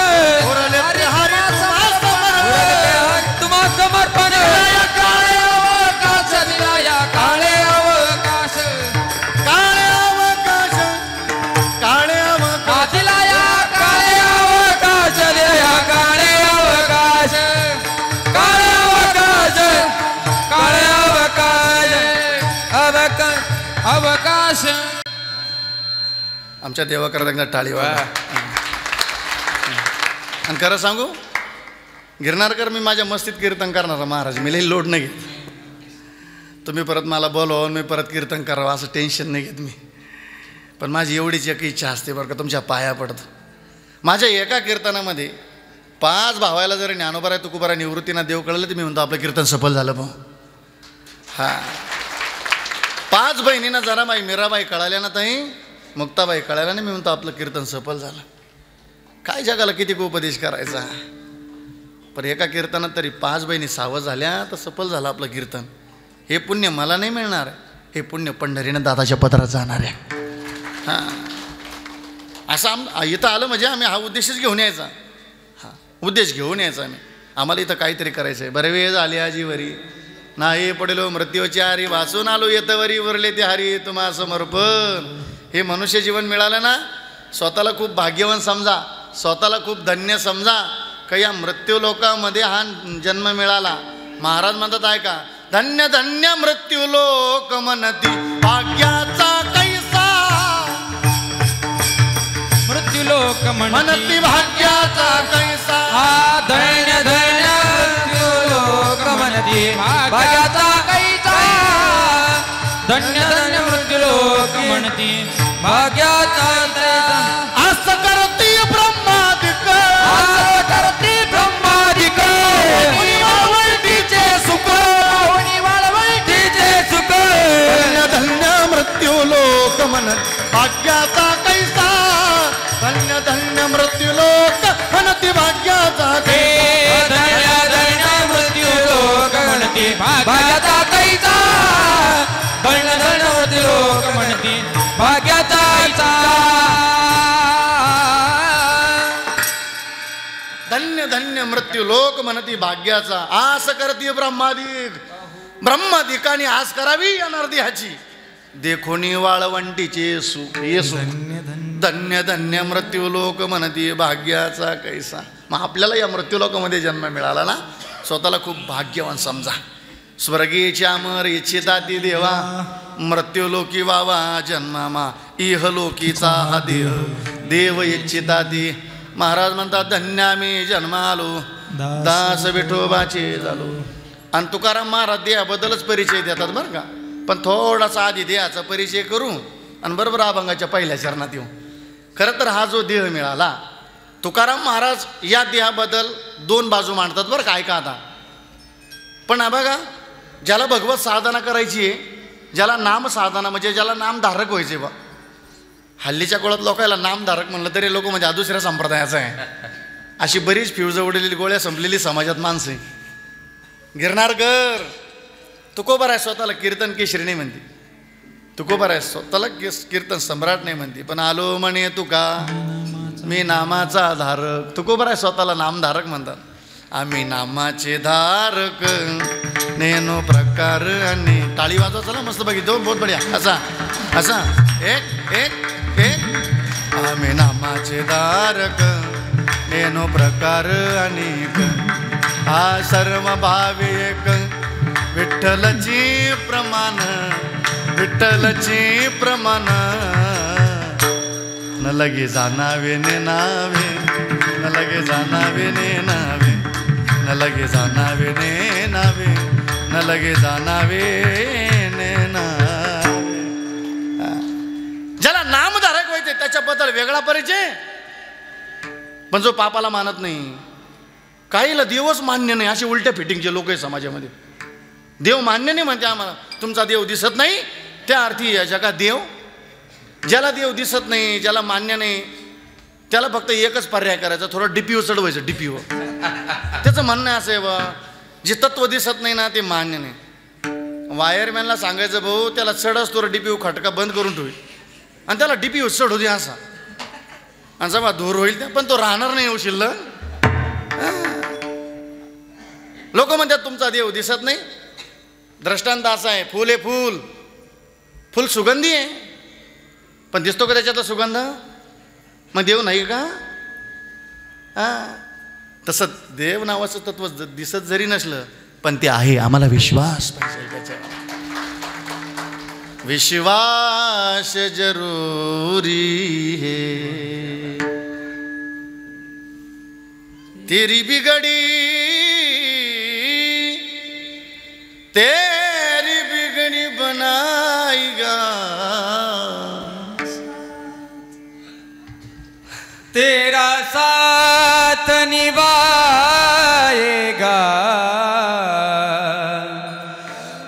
उरले ते हरी तुम्हा समर्पण उरले ते हरी तुम्हा समर्पण या काळे अवकाश दिला या काळे अवकाश काळे अवकाश काळे अवकाश दिला या काळे अवकाश दिला या काळे अवकाश काळे अवकाश काळे अवकाश अवकाश अवकाश आमच्या देवाकरता एकदा टाळी वाजवा. आणि खरं सांगू गिरणारकर मी माझ्या मस्तीत कीर्तन करणार महाराज मी लई लोड नाही घेत तुम्ही परत मला बोलवून मी परत कीर्तन करावं असं टेन्शन नाही घेत मी पण माझी एवढीच एक इच्छा असते बरं का तुमच्या पाया पडतं माझ्या एका कीर्तनामध्ये 5 भावायला जरी ज्ञानोबराय तुकोबाराय निवृत्तीना देव कळलं तर मी म्हणतो आपलं कीर्तन सफल झालं भाऊ हां 5 बहिणींना जराबाई मीराबाई कळाल्या ना ताई मुक्ताबाई कळायला नाही मी म्हणतो आपलं कीर्तन सफल झालं काय जगाला किती उपदेश करायचा पण एका कीर्तनात तरी 5 बहिणी सावध झाल्या तर सफल झालं आपलं कीर्तन हे पुण्य मला नाही मिळणार हे पुण्य पंढरीनं दादाच्या पदरात जाणार आहे हां असं इथं आलं म्हणजे आम्ही हा उद्देशच घेऊन यायचा हां उद्देश घेऊन यायचा आम्ही आम्हाला इथं काहीतरी करायचं आहे बरे वेळ झाले आजीवरी नाही पडेलो मृत्यूची हारी वाचून आलो येतवरी वरले ते हरी तुम्हा समर्पण हे मनुष्य जीवन मिळालं ना स्वतःला खूप भाग्यवान समजा स्वतःला खूप धन्य समजा का या मृत्यू लोकामध्ये हा जन्म मिळाला महाराज म्हणतात ऐका धन्य धन्य मृत्यू लोक म्हणती भाग्याचा कैसा मृत्यू लोक म्हणती भाग्याचा कैसा धन्य धन्य मृत्यू लोक म्हणती भाग्याचा कैसा धन्य धन्य मृत्यू लोक म्हणती भाग्याचा कैसा असं करती ब्रह्मादिक असं करती ब्रह्मादिक वाळवंटीचे सुख वाळवंटीचे सुख धन्य धन्य मृत्यू लोक म्हणत भाग्याचा कैसा धन्य धन्य मृत्यू लोक म्हणती भाग्याचा धन्य धन्य मृत्यू लोक म्हणती भाग्याचा कैसा धन्य धन्य मृत्यू लोक म्हणती भाग्याचा धन्य धन्य मृत्यू लोक म्हणती भाग्याचा आस करती ब्रह्मादिक ब्रह्मादिकाने आस करावी येणार देहाची देखोनी वाळवंटीचे सुख ये सुख धन्य धन्य मृत्यू लोक म्हणती भाग्याचा कैसा मग आपल्याला या मृत्यू लोकामध्ये जन्म मिळाला ना स्वतःला खूप भाग्यवान समजा स्वर्गीचे अमर इच्छिता ती देवा मृत्यूलोकी वावा जन्मामा इहलोकीचा हा देह देव इच्छिता ती महाराज म्हणतात धन्य आम्ही जन्मालो दास विठोबाचे झालो आणि तुकाराम महाराज देहाबद्दलच परिचय देतात बरं का पण थोडासा आधी देहाचा परिचय करू आणि बरोबर अभंगाच्या पहिल्या चरणात येऊ खरं तर हा जो देह मिळाला तुकाराम महाराज या देहाबद्दल 2 बाजू मांडतात बरं काय का आता पण बघा ज्याला भगवत साधना करायची आहे ज्याला नाम साधना म्हणजे ज्याला नामधारक व्हायचे बा हल्लीच्या काळात लोकांना नामधारक म्हणलं तरी लोक म्हणजे दुसऱ्या संप्रदायाचं आहे अशी बरीच फ्यूज उडलेली गोळ्या संपलेली समाजात माणसं गिरणारकर तुकोबार आहे स्वतःला कीर्तन केशरी नाही म्हणते तुकोबार आहे स्वतःला कीर्तन सम्राट नाही म्हणते पण आलो म्हणे तुका मी नामाचा धारक तुकोबार आहे स्वतःला नामधारक म्हणतात आम्ही नामाचे धारक नेनो प्रकार आणि टाळी वाजवा चला मस्त बघितलं बहुत बढिया असा असा एक एक एक आम्ही नामाचे धारक नेनो प्रकार अनेक हा सर्व भाव एक विठ्ठलची प्रमाण विठ्ठलची प्रमाण न लगे जाणावे ने नावे न लगे जाणावे ने नावे न लगे जाणावे ने नावे न लगे जाणावे ने नावे ज्याला नामधारक व्हायचे त्याच्याबद्दल वेगळा परिचय पण जो पापाला मानत नाही काहीला देवच मान्य नाही, असे उलट्या फिटिंगचे लोक आहे समाजामध्ये. देव मान्य नाही म्हणते आम्हाला, तुमचा देव दिसत नाही, त्या अर्थी या जगात देव. ज्याला देव दिसत नाही, ज्याला मान्य नाही, त्याला फक्त एकच पर्याय करायचा, थोडं डीपीओ चढवायचं. डीपीओ त्याचं म्हणणं असं आहे बा, जे तत्व दिसत नाही ना ते मान्य नाही. वायरमॅनला सांगायचं भाऊ त्याला चढच तो डीपीओ खटका बंद करून ठेवी आणि त्याला डीपीओ चढ होते असा, आणि जेव्हा दूर होईल त्या पण तो राहणार नाही. शिल्लक लोक म्हणतात तुमचा देव दिसत नाही. दृष्टांत असा आहे, फुल आहे, फुल फुल सुगंधी आहे, पण दिसतो का त्याच्यातला सुगंध? मग देव नाही का? तसं देव नावाचं तत्व दिसत जरी नसलं पण ते आहे. आम्हाला विश्वास पाहिजे त्याच्यावर. विश्वास जरूरी है, तेरी बिगड़ी तेरी बिगड़ी बनाएगा, तेरा साथ निभाएगा,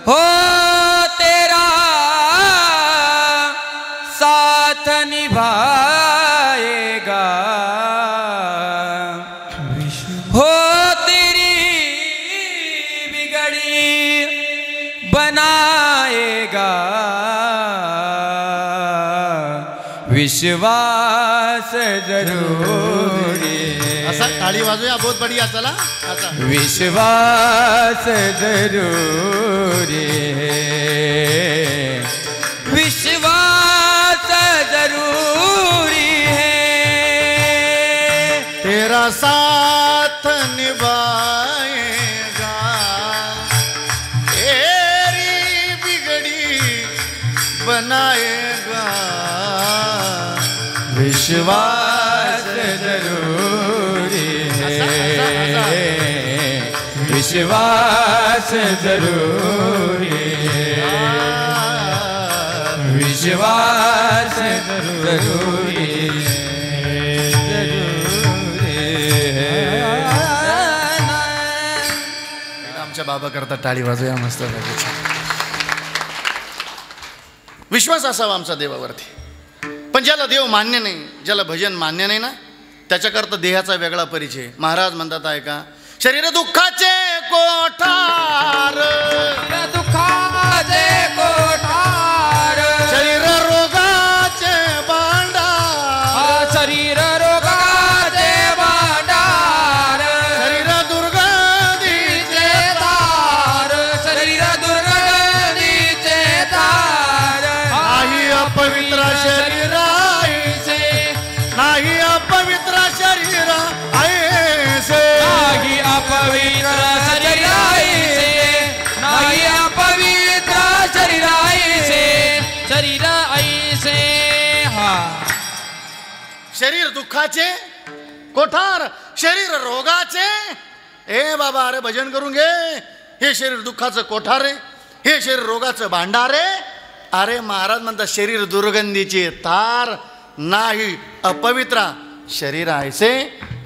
हो तेरा साथ निभाएगा, हो तेरी बिगड़ी बनाएगा. विश्वास जरूरी असा टाळी वाजूया, बहुत बढिया. चला असा विश्वास जरूरी है, विश्वास जरूरी है. तेरा साथ निभाएगा, तेरी बिगड़ी बनाएगा. विश्वास जरूरी है, विश्वास जरूरी है, विश्वास जरूरी है. आमच्या बाबा करता टाळी वाजूया मस्त. विश्वास असावा आमचा देवावरती. पण ज्याला देव मान्य नाही, ज्याला भजन मान्य नाही ना, त्याच्याकरता देहाचा वेगळा परिचय. महाराज म्हणतात आहे का, शरीर दुःखाचे कोठार, दुःखाचे कोठार, शरीर रोगाचे भांडार, शरीर रोगाचे भांडार, शरीर दुर्गंधीचे तार, शरीर दुर्गंधीचे तार. नाही अपवित्र शरीर ऐसे, नाही अपवित्र शरीर ऐसे, नाही अपवित्र शरीर ऐसे, नाही अपवित्र शरीर ऐसे, शरीर ऐसे. हा शरीर दुःखाचे कोठार, शरीर रोगाचे. ए बाबा अरे भजन करून घे, हे शरीर दुःखाचं कोठार आहे, हे शरीर रोगाचं भांडार आहे. अरे महाराज म्हणतात शरीर दुर्गंधीचे तार, नाही अपवित्र शरीर ऐसे.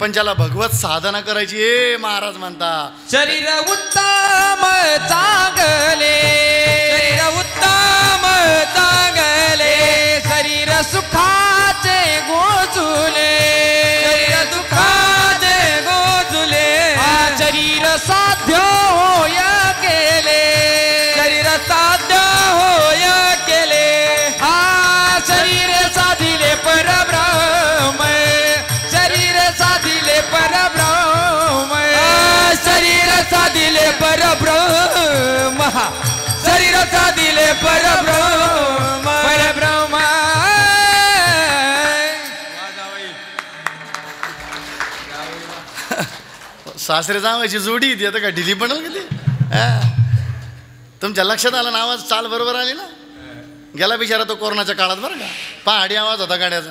पण ज्याला भगवत साधना करायची ए महाराज म्हणता, शरीर उत्तम चांगले, शरीर उत्तम चांगले, शरीर सुखाचे गोजुले, शरीर दुःखाचे गोजुले. शरीर साध्य होय केले, शरीर साध्य होय केले. शरीर साधिले परब्रह्म, शरीर साधिले परब्रह्म, शरीर साधिले परब्रह्म, शरीर साधिले परब्रह्म, परब्रह्म. सासरे जावायची जोडी ती आता काय ढिली पडेल किती. तुमच्या लक्षात आलं ना, आवाज चाल बरोबर आली ना. गेला बिचारा तो कोरोनाच्या काळात बरं का, पहाडी आवाज होता गाड्याचा,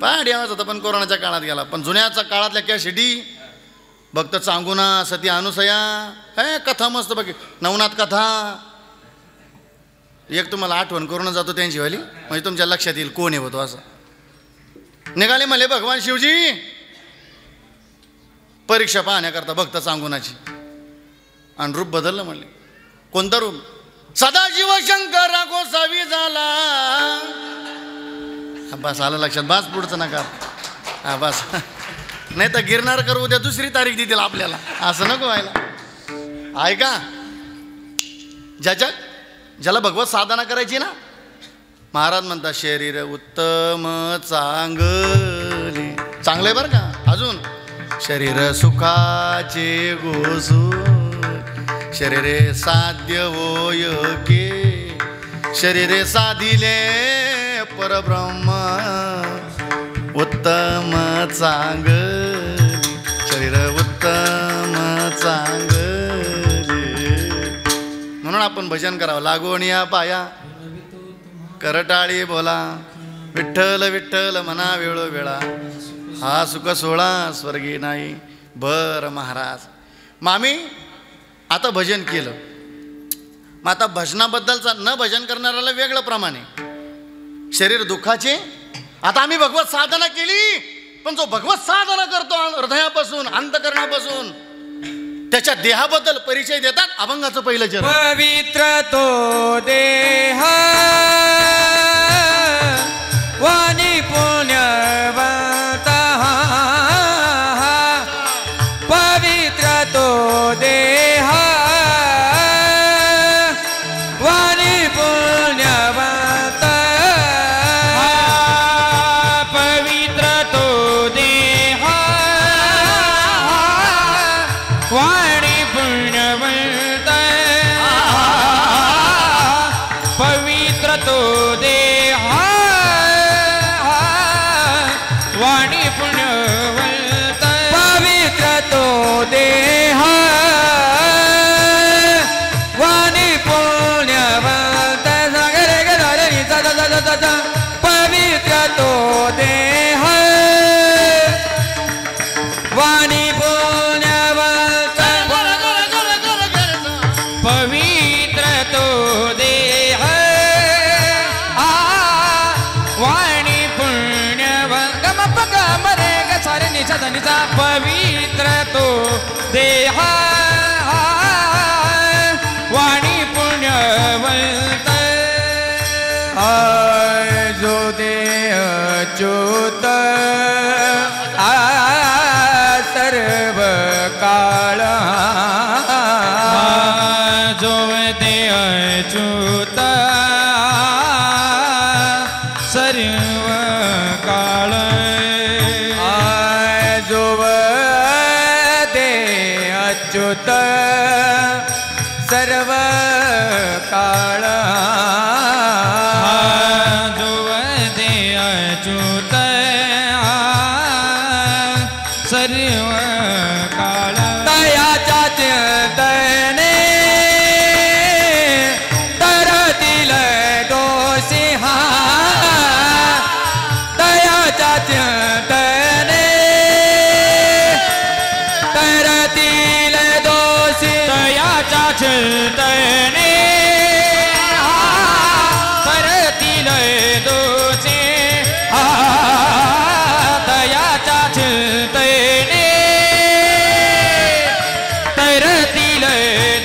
पहाडी आवाज होता, पण कोरोनाच्या काळात गेला. पण जुन्याच्या काळातल्या कॅसेटी भक्त चांगुना, सती अनुसया, हे कथा मस्त बघ, नवनाथ कथा. एक तुम्हाला आठवण करून जातो त्यांची वाली, म्हणजे तुमच्या लक्षात येईल कोण आहे होतो असं. निघाले म्हणले भगवान शिवजी परीक्षा पाहण्याकरता भक्त सांगुनाची, आणि रूप बदललं म्हणले. कोणतं रूप? सदाशिव शंकर गोसावी झाला. बस आलं लक्षात, बास पुढचं नका. हा बस, नाही तर गिरणार करू उद्या दुसरी तारीख देतील आपल्याला, असं नको व्हायला. ऐका, ज्याला भगवत साधना करायची ना, महाराज म्हणतात शरीर उत्तम चांगले, चांगले बरं का. अजून शरीर सुखाचे गोसू, शरीरे साध्य होय के, शरीरे साधिले परब्रह्म, उत्तम चांगले, शरीर उत्तम चांगले. म्हणून आपण भजन करावं. लागोनिया पाया करटाळी बोला, विठ्ठल विठ्ठल म्हणा वेळोवेळा, हा सुख सोळा स्वर्गी नाही. बरं महाराज, मामी आता भजन केलं, मग आता भजनाबद्दलचा न भजन करणाऱ्याला वेगळं प्रमाण आहे. शरीर दुःखाचे, आता आम्ही भगवत साधना केली, पण जो भगवत साधना करतो हृदयापासून अंतकरणापासून, त्याच्या देहाबद्दल परिचय देतात अभंगाचं पहिलं चरण. पवित्र तो देह वाणी पुण्यवंत, पवित्र तो देह वाणी पुण्यवंत, पवित्र तो देह वाणी पुण्यवंत, पवित्र तो देह वाणी पुण्यवंत, पवित्र तो देह वाणी पुण्यवंत. सागरे गरे पवित्र तो देह वाणी पुण्यवंत, पवित्र तो देह वाणी पुण्यवंत. गम गम रे ग सारे निचा धनीचा, पवित्र तो देह वाणी पुण्यवंत. जो देह च्युत सर्व काळ, जो देह च्युत सर्व काळ, जो देह च्युत सर्व काळ, जो देह च्युत सर्व काळ. तयाच्या चिंतने तरतील दोषी, हा तयाच्या चिंतने तरतील दोषी, तयाच्या चिंतने तरतील दोषी, तयाच्या चिंतने तरतील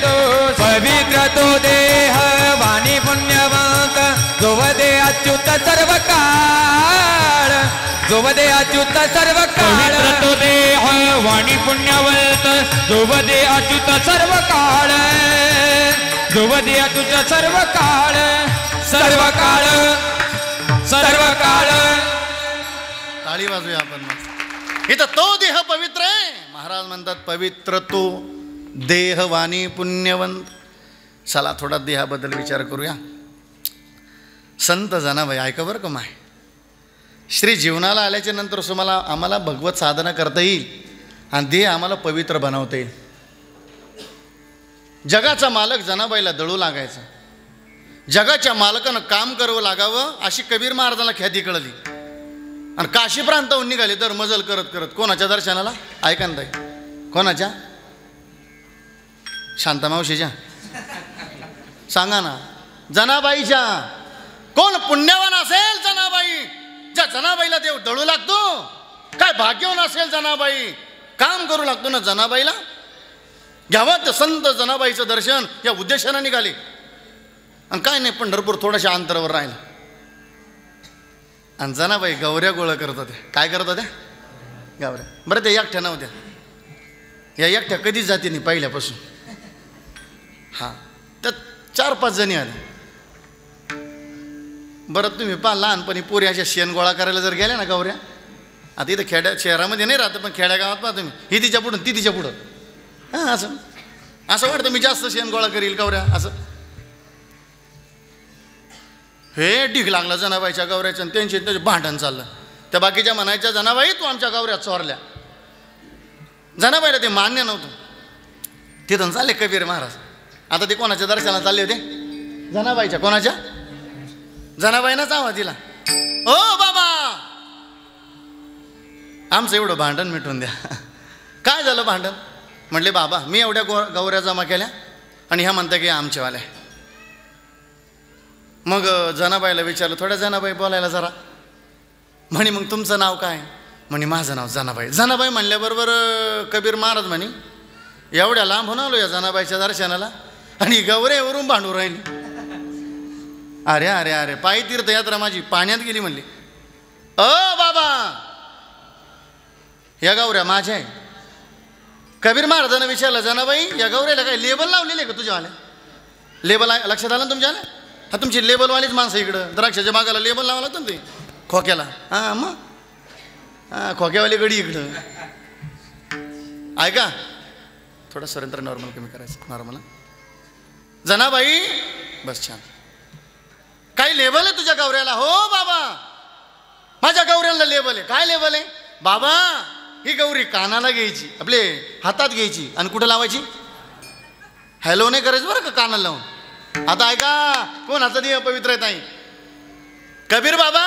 दोष. पवित्र तो देह वाणी पुण्यवंत, जो दे अच्युत सर्व काळ, जो दे अच्युत सर्व काळ. पवित्र तो देह वाणी पुण्यवंत, जो दे अच्युत सर्व काळ, जो दे अच्युत सर्व काळ, सर्व काळ, सर्व काळ. टाळी वाजूया आपण. इथं तो देह पवित्र आहे. महाराज म्हणतात पवित्र तो देह वाणी पुण्यवंत. चला थोडा देहाबद्दल विचार करूया. संत जनाबाई, ऐका बरं का माय, श्री जीवनाला आल्याच्या नंतर आम्हाला भगवत साधना करता येईल आणि देह आम्हाला पवित्र बनवता येईल. जगाचा मालक जनाबाईला दळू लागायचा, जगाच्या मालकानं काम करावं लागावं अशी कबीर महाराजांना ख्याती कळली. आणि काशी प्रांताहून निघाले तर मजल करत करत कोणाच्या दर्शनाला? ऐका ना ताई, कोणाच्या? शांतामावशीच्या? सांगा ना. जनाबाईच्या. कोण पुण्यवान असेल जनाबाई, ज्या जनाबाईला देव दळू लागतो? काय भाग्यवान असेल जनाबाई, काम करू लागतो ना जनाबाईला. घ्यावं ते संत जनाबाईचं दर्शन या उद्देशाने निघाले. आणि काय नाही, पंढरपूर थोड्याशा अंतरावर राहिलं. आणि जनाबाई गौऱ्या गोळा करत होत्या. काय करत होत्या? गौऱ्या. बरं, त्या एकट्या नव्हत्या. या एकट्या कधीच जाते नाही पहिल्यापासून. हां, त्यात 4-5 जणी आल्या. बरं, तुम्ही पहा लहानपणी पोरी अशा शेण गोळा करायला जर गेल्या ना गौऱ्या, आता इथं खेड्या शहरामध्ये नाही राहतं, पण खेड्यागावात पहा तुम्ही, ही तिच्या पुढं ती तिच्या पुढं. हां, असं असं वाटतं मी जास्त शेण गोळा करील गौऱ्या असं. हे ढीग लागला जनाबाईच्या गौऱ्याचं, आणि त्यांचे भांडण चाललं. त्या बाकीच्या म्हणायच्या, जनाबाई तू आमच्या गौऱ्या चोरल्या. जनाबाईला ते मान्य नव्हतं. तिथून चालले कबीर महाराज. आता ते कोणाच्या दर्शनाला चालले होते? जनाबाईच्या. कोणाच्या? जनाबाईनाच आवाज दिला, ओ बाबा आमचं एवढं भांडण मिटवून द्या. काय झालं भांडण? म्हटले, बाबा मी एवढ्या गौऱ्या जमा केल्या आणि ह्या म्हणता की आमच्यावाल्या. मग जनाबाईला विचारलं, थोड्या जनाबाई बोलायला जरा. म्हणे, मग तुमचं नाव काय? म्हणे, माझं नाव जनाबाई. जनाबाई म्हणल्याबरोबर कबीर महाराज म्हणे, एवढ्या लांब होऊन आलो या जनाबाईच्या दर्शनाला आणि गौऱ्यावरून भांडू राहिली. अरे अरे अरे, पायी तीर्थयात्रा माझी पाण्यात गेली म्हणली. बाबा या गौऱ्या माझ्या आहे. कबीर महाराजांना विचारलं, जनाबाई या गौऱ्याला काय लेबल लावलेले का तुझ्यावाल्या? लेबल लक्षात आलं ना तुमच्यावाल्या? हा, तुमची लेबलवालीच माणसं इकडं द्राक्षाच्या बागाला लेबल लावा लागतं ना ते खोक्याला. हां मग, हां खोक्यावाली गडी इकडं. ऐका, थोडं स्वतंत्र नॉर्मल कमी करायचं. नॉर्मल. जनाबाई बस, छान. काही लेबल आहे तुझ्या गौऱ्याला? हो बाबा माझ्या गौऱ्याला लेबल आहे. काय लेबल आहे? बाबा ही गौरी कानाला घ्यायची, आपले हातात घ्यायची आणि कुठं लावायची? हॅलो नाही करायचं बरं का कानाला लावून. आता ऐका, कोणाचा देह पवित्र आहे ताई? कबीर बाबा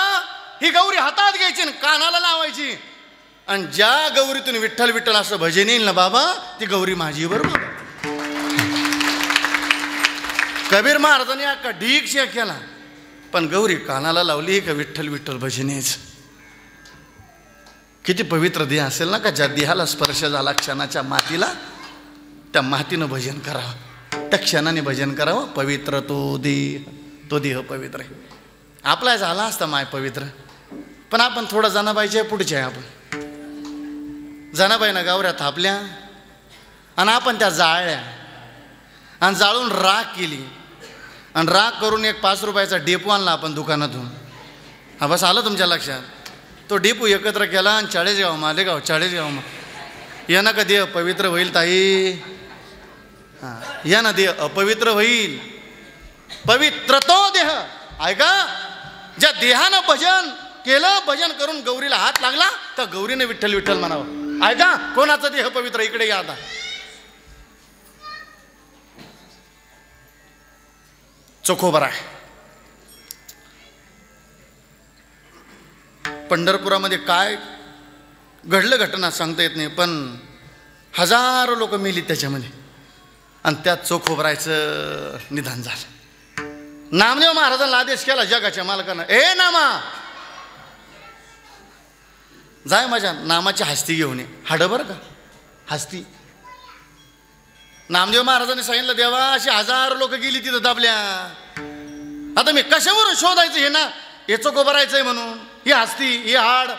ही गौरी हातात घ्यायची आणि कानाला लावायची. आणि ज्या गौरीतून विठ्ठल विठ्ठल असं भजन येईल ना बाबा, ती गौरी माझी. बरोबर. कबीर महाराजांनी अख्खा ढीक शेक केला, पण गौरी कानाला लावली का विठ्ठल विठ्ठल भजन यायचं. किती पवित्र देह असेल ना, का ज्या देहाला स्पर्श झाला क्षणाच्या मातीला, त्या मातीनं भजन करावं, त्या क्षणाने भजन करावं. पवित्र तो देह पवित्र आहे. आपला झाला असता माय पवित्र, पण आपण थोडं जनाबाईच्या पुढचे आहे. आपण जनाबाईनं गावऱ्या थापल्या आणि आपण त्या जाळल्या आणि जाळून राख केली. आणि राख करून एक 5 रुपयाचा डेपो आणला आपण दुकानातून. हा बस आलं तुमच्या लक्षात? तो डेपो एकत्र केला आणि 40 मालेगाव 40 या ना का देह पवित्र होईल ताई. हां, या ना देह अपवित्र होईल. पवित्र तो देह. ऐका, ज्या देहानं भजन केलं, भजन करून गौरीला हात लागला, तर गौरीने विठ्ठल विठ्ठल म्हणावं. ऐका, कोणाचा देह पवित्र? इकडे या. आता चोखोबरा आहे. पंढरपुरामध्ये काय घडलं घटना सांगता येत नाही, पण हजारो लोक मेली त्याच्यामध्ये. आणि त्यात चोखोबरायचं निधन झालं. नामदेव महाराजांना आदेश केला जगाच्या मालकानं, ए नामा जाय माझ्या नामाची हस्ती घेऊन ये. हाडं बरं का, हस्ती. नामदेव महाराजांनी सांगितलं, देवा अशी हजारो लोक गेली तिथं दाबल्या, आता मी कशावरून शोधायचं हे ना, हे चोखोबरायचंय म्हणून, ही हस्ती ही हाड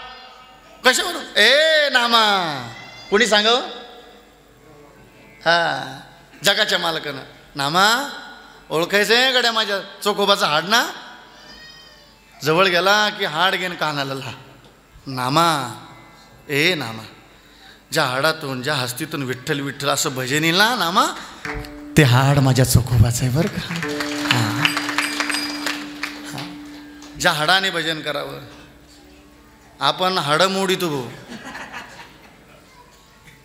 कशावरून? ए नामा कोणी सांग? हा, जगाच्या मालकानं. नामा ओळखायचंय गड्या माझ्या चोखोबाचा हाड ना. जवळ गेला की हाड घेऊन कानाला ला. नामा, ए नामा, ज्या हाडातून ज्या हस्तीतून विठ्ठल विठ्ठल असं भजन येईल ना नामा, ते हाड माझ्या चोखोबाचं आहे बरं का. ज्या हाडाने भजन करावं. आपण हाडं मोडीतो भाऊ.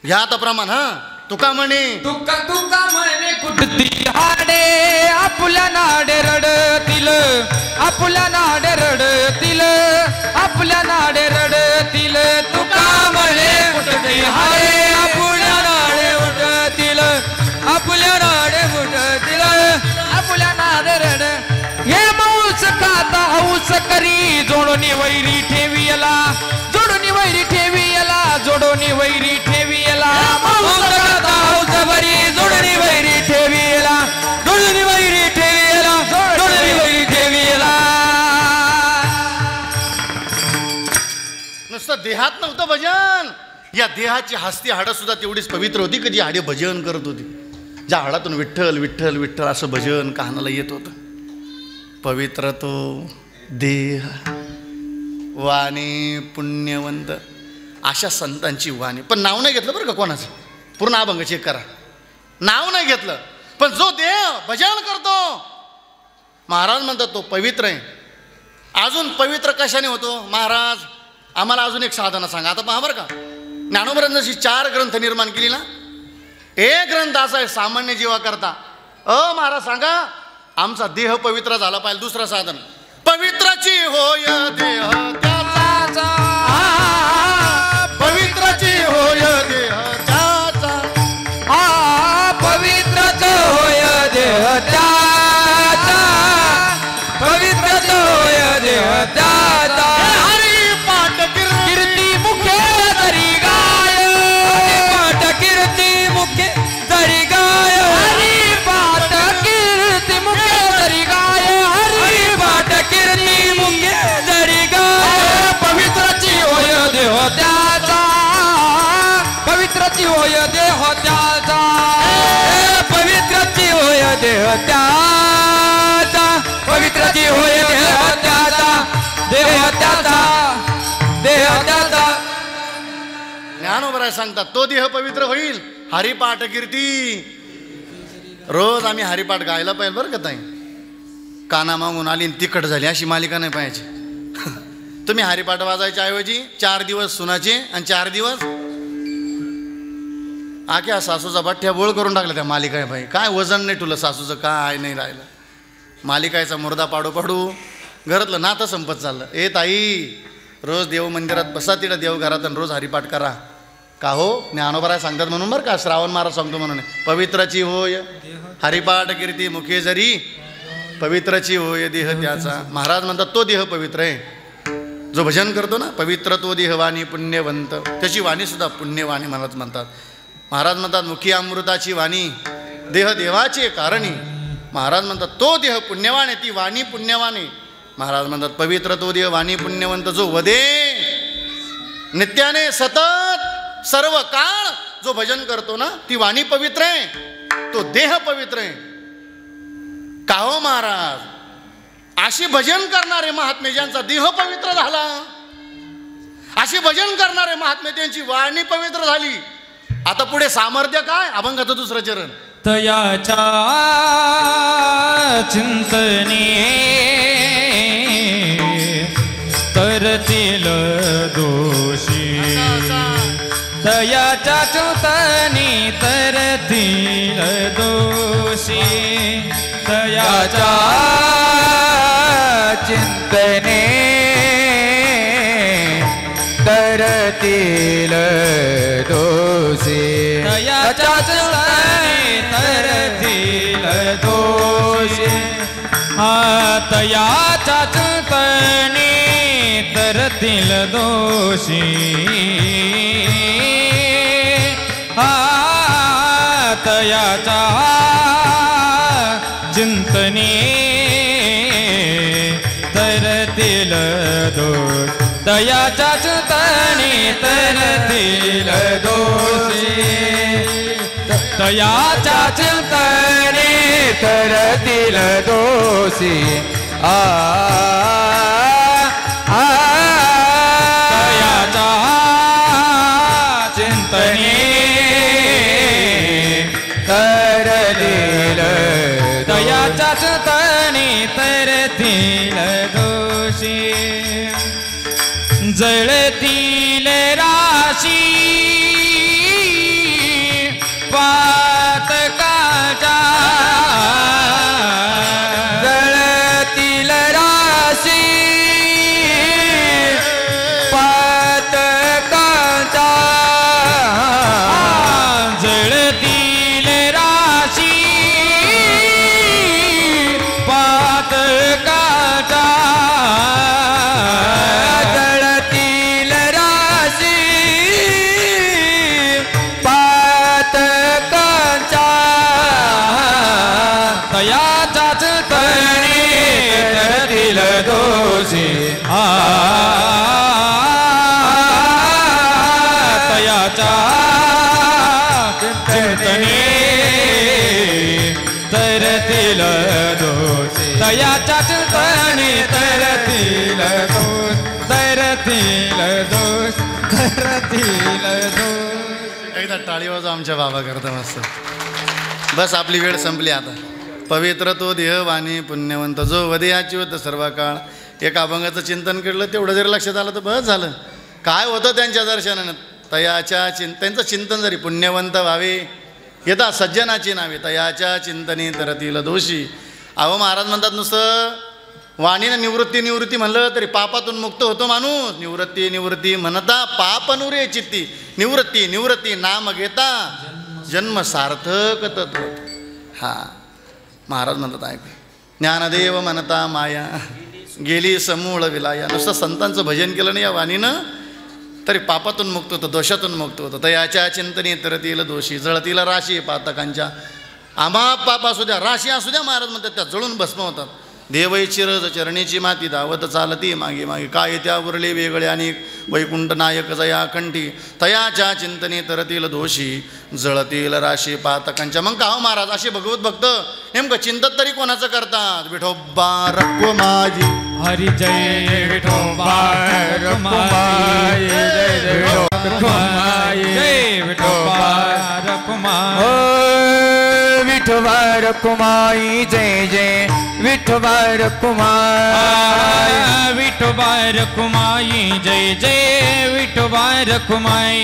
घ्या आता प्रमाण. हा, तुका म्हणे, तुका तुका म्हणे कुठती हाडे आपल्या नाडे रडतील, आपल्या नाडे रडतील, आपल्या नाडे रडतील. तुका म्हणे कुठती हाडे आपल्या नाडे उठतील, आपल्या नाडे उठतील, आपल्या नाडे रड. हे माऊस खाता हौस करी, जोडोनी वैरी ठेवी याला, जोडोनी वैरी ठेवी याला, जोडोनी वैरी ठेवी याला. देहात नव्हतं भजन. या देहाची हस्ती हाडं सुद्धा तेवढीच पवित्र होती की जी हाडे भजन करत होती. ज्या हाडातून विठ्ठल विठ्ठल विठ्ठल असं भजन कानाला येत होतं. पवित्र तो देह वाणी पुण्यवंत अशा संतांची वाणी. पण नाव नाही घेतलं बरं का कोणाचं. पूर्ण अभंग चेक करा. नाव नाही घेतलं. पण जो देह भजन करतो महाराज म्हणतात तो पवित्र आहे. अजून पवित्र कशाने होतो महाराज आम्हाला अजून एक साधना सांगा. आता पहा बरं का ज्ञानोबरांनी जशी 4 ग्रंथ निर्माण केली ना. एक ग्रंथ असा आहे सामान्य जीवा करता. महाराज सांगा आमचा देह पवित्र झाला पाहिजे. दुसरं साधन पवित्राची होय देह त्याचा. पवित्राची होय देह त्याचा. पवित्रच होय देह त्याचा. पवित्रच होय देह त्याचा. हरी पाठ कीर्ती मुखे तरी गाय. पाठ कीर्ती मुखे तरी गाय. हरी पाठ कीर्ती मुखे तरी गाय. हरी पाठ कीर्ती मुखे तरी गाय. पवित्रची होय देह त्याचा. पवित्रची होय देह त्याचा. पवित्रची होय देह त्याचा. पवित्रची होय देह त्याचा. देह त्याचा. देह त्याचा. ज्ञानोबराय सांगतात तो देह पवित्र होईल हरिपाठ कीर्ती. रोज आम्ही हरिपाठ गायला पाहिजे बरं का ताई. काना मागून आली तिखट झाली अशी मालिका नाही पाहिजे. तुम्ही हरिपाठ वाजायच्या ऐवजी 4 दिवस सुनाचे आणि 4 दिवस आख्या सासूचा बठ्ठ्या बोळ करून टाकला त्या मालिका. भाई काय वजन नाही तुला सासूचं काय नाही राहिलं. मालिकायचा मुर्दा पाडू पाडू घरातलं नातं संपत चाललं. ए ताई रोज देव मंदिरात बसा तिला देवघरात आणि रोज हरिपाठ करा. का हो ज्ञानोबराय सांगतात म्हणून बरं का. श्रावण महाराज सांगतो म्हणून पवित्राची होय हरिपाठ कीर्ती मुखे जरी. पवित्राची होय देह त्याचा. महाराज म्हणतात तो देह पवित्र आहे जो भजन करतो ना. पवित्र तो देह वाणी पुण्यवंत. त्याची वाणी सुद्धा पुण्यवाणी मलाच म्हणतात. महाराज म्हणतात मुखी अमृताची वाणी देह देवाचे कारणी. महाराज म्हणतात तो देह पुण्यवान आहे ती वाणी पुण्यवान आहे. महाराज म्हणतात पवित्र तो देह वाणी पुण्यवंत जो वदे नित्याने सतत सर्व काळ जो भजन करतो ना ती वाणी पवित्र आहे तो देह पवित्र आहे. का हो महाराज अशी भजन करणारे महात्मे ज्यांचा देह पवित्र झाला. अशी भजन करणारे महात्मे त्यांची वाणी पवित्र झाली. आता पुढे सामर्थ्य काय अभंगाचं दुसरं चरण. तयाच्या चिंतने तरतील दोषी. तयाच्या चिंतने तरतील दोषी. तयाच्या चिंतने तरतील दोषी. तयाच्या चिंतने तरतील दोषी. तयाच्या चिंतने तरतील दोषी. तयाच्या चिंतने तरतील दोष. तयाच्या चिंतने तरतील दोषी. तयाच्या चिंतने तरतील दोषी. तयाच्या चिंतने तरतील. तयाच्या चिंतने तरतील दोषी. जळतील राशी पातकाच्या. जळतील राशी पातकाच्या. जळतील राशी पातकाच्या. दोषी. चिंतने तरतील दोष तयाच्या चिंतने तरतील दोष तरतील दोष तरतील दोष. एकदा टाळी वाजवा आमच्या बाबा करता मस्त. बस आपली वेळ संपली आता. पवित्र तो देह वाणी पुण्यवंत जो वदयाची होतं सर्व काळ. एका अभंगाचं चिंतन केलं तेवढं जरी लक्षात आलं तर बस झालं. काय होतं त्यांच्या दर्शनानं तयाच्या त्यांचं चिंतन जरी पुण्यवंत व्हावे येतात सज्जनाची नावे तयाच्या चिंतने तरतील दोषी. अहो महाराज म्हणतात नुसतं वाणीनं निवृत्ती म्हणलं तरी पापातून मुक्त होतो माणूस. निवृत्ती म्हणता पापनुरे चित्ती निवृत्ती नाम घेता जन्म सार्थक तत्व. हा महाराज म्हणतात ऐक ज्ञानदेव म्हणता माया गेली समूळ विलाया. नुसतं संतांचं भजन केलं नाही या वाणीनं तरी पापातून मुक्त होतं दोषातून मुक्त होतं. तयाच्या चिंतने तरतील दोषी जळतील राशी पातकांच्या. आम्हा पाप असू द्या राशी असू द्या महाराज म्हणतात त्या जळून भस्म होतात. देवई चिरज चरणीची माती धावत चालती मागे मागे काय त्या उरले वेगळे अनेक वैकुंठ नायक जया कंठी तयाच्या चिंतने तरतील दोषी जळतील राशी पातकांच्या. मग का हो महाराज असे भगवत भक्त नेमकं चिंतन तरी कोणाचं करतात. विठोबा रखुमाई हरी जय विठोबा रखुमाई जय रखुमाई जय विठोबा रखुमाई विठोबा रखुमाई जय जय विठोबा रखुमाई विठोबा रखुमाई जय जय विठोबा रखुमाई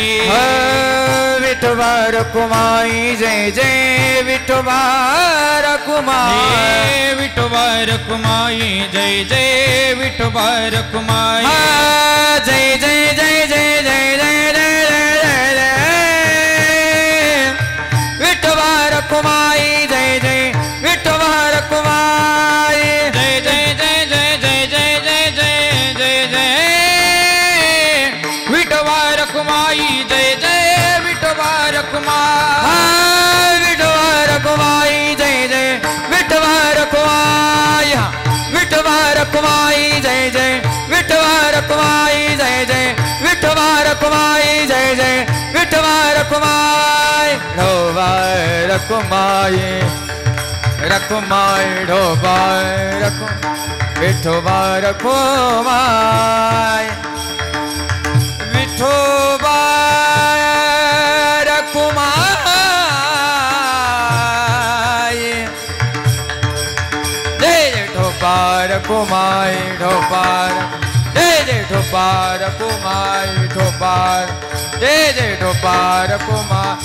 विठोबा रखुमाई जय जय विठोबा रखुमाई विठोबा रखुमाई जय जय विठोबा रखुमाई जय जय जय जय जय जय जय जय विठोबा रखुमाई जय जय विठोबा रखुमाई जय जय जय जय जय जय जय जय जय जय विठोबा रखुमाई जय जय विठोबा रखुमाई विठोबा रखुमाई जय जय विठोबा रखुमाई विठोबा रखुमाई जय जय विठोबा रखुमाई जय जय विठोबा रखुमाई जय जय विठोबा रखुमाई ढोबा रखुमाई रखुमाई ढोबा रखु विठोबा रखुमाई विठोबा रखुमाई जय ढोबा रखुमाई ढोबा जय ढोबा रखुमाई ढोबा जय ढोबा रखुमाई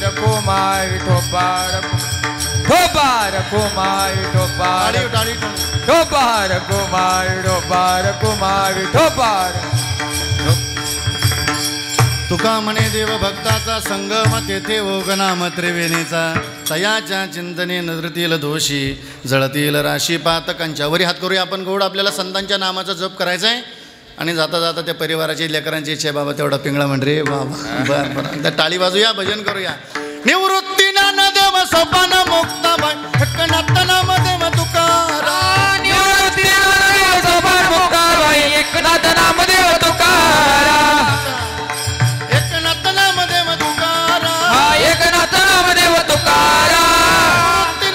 रखुमाई ढोबा ढोबा रखुमाई ढोबा टाळी ढोबा रखुमाई ढोबा रखुमाई ढोबा. तुका म्हणे देव भक्ताचा संगम तेथे ओगनाम त्रिवेणीचा तयाच्या चिंतने नजरतील दोषी जळतील राशी पातकांच्या. वरी हात करूया आपण गौड. आपल्याला संतांच्या नामाचा जप करायचा आहे आणि जाता जाता त्या परिवाराची लेकरांची इच्छा बाबा तेवढा पिंगळा म्हण रे बाबा. बरं बरं त्या टाळी वाजूया भजन करूया. निवृत्ती नामदेव सोपान मुक्ता बाई नामदेव तुकारा निवृत्ती नामदेव सोपान मुक्ता बाई एकनाथ नामदेव तुकारा एकनाथ नामदेव तुकारा एकनाथ नामदेव तुकारा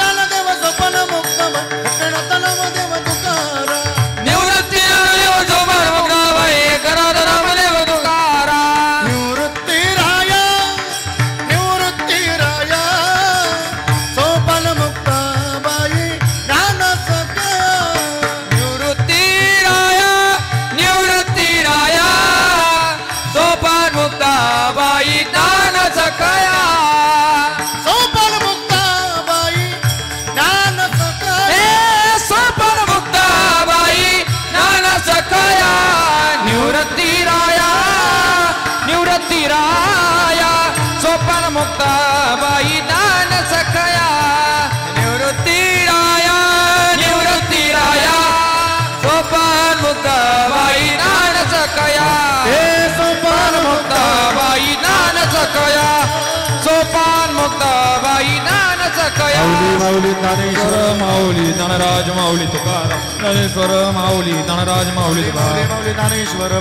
नामदेव सोपान मुक्ता बाई एकनाथ नामदेव तुकारा निवृत्ती नामदेव सोपान मुक्ता बाई एकनाथ नामदेव तुकारा निवृत्ती राया सोपान मुक्ता बाई ज्ञान सखा निवृत्ती राया सोपान मुक्ता बाई ज्ञान सखया सोपान मुक्ता बाई ज्ञान सखा सोपान मुक्ता बाई ज्ञान सखया निवृत्ती राया सोपान मुक्ता बाई ज्ञान सखया निवृत्ती राया सोपान मुक्ता बाई ज्ञान सखया सोपान मुक्ता बाई ज्ञान सखया सोपान मुक्ता बाई ज्ञान सखया. माऊली ज्ञानेश्वर माऊली ज्ञानराज माऊली तुकाराम ज्ञानेश्वर माऊली ज्ञानराज माऊली तुकाराम ज्ञानेश्वर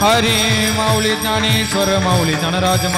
हरी माऊली ज्ञानेश्वर माऊली ज्ञानराज माऊली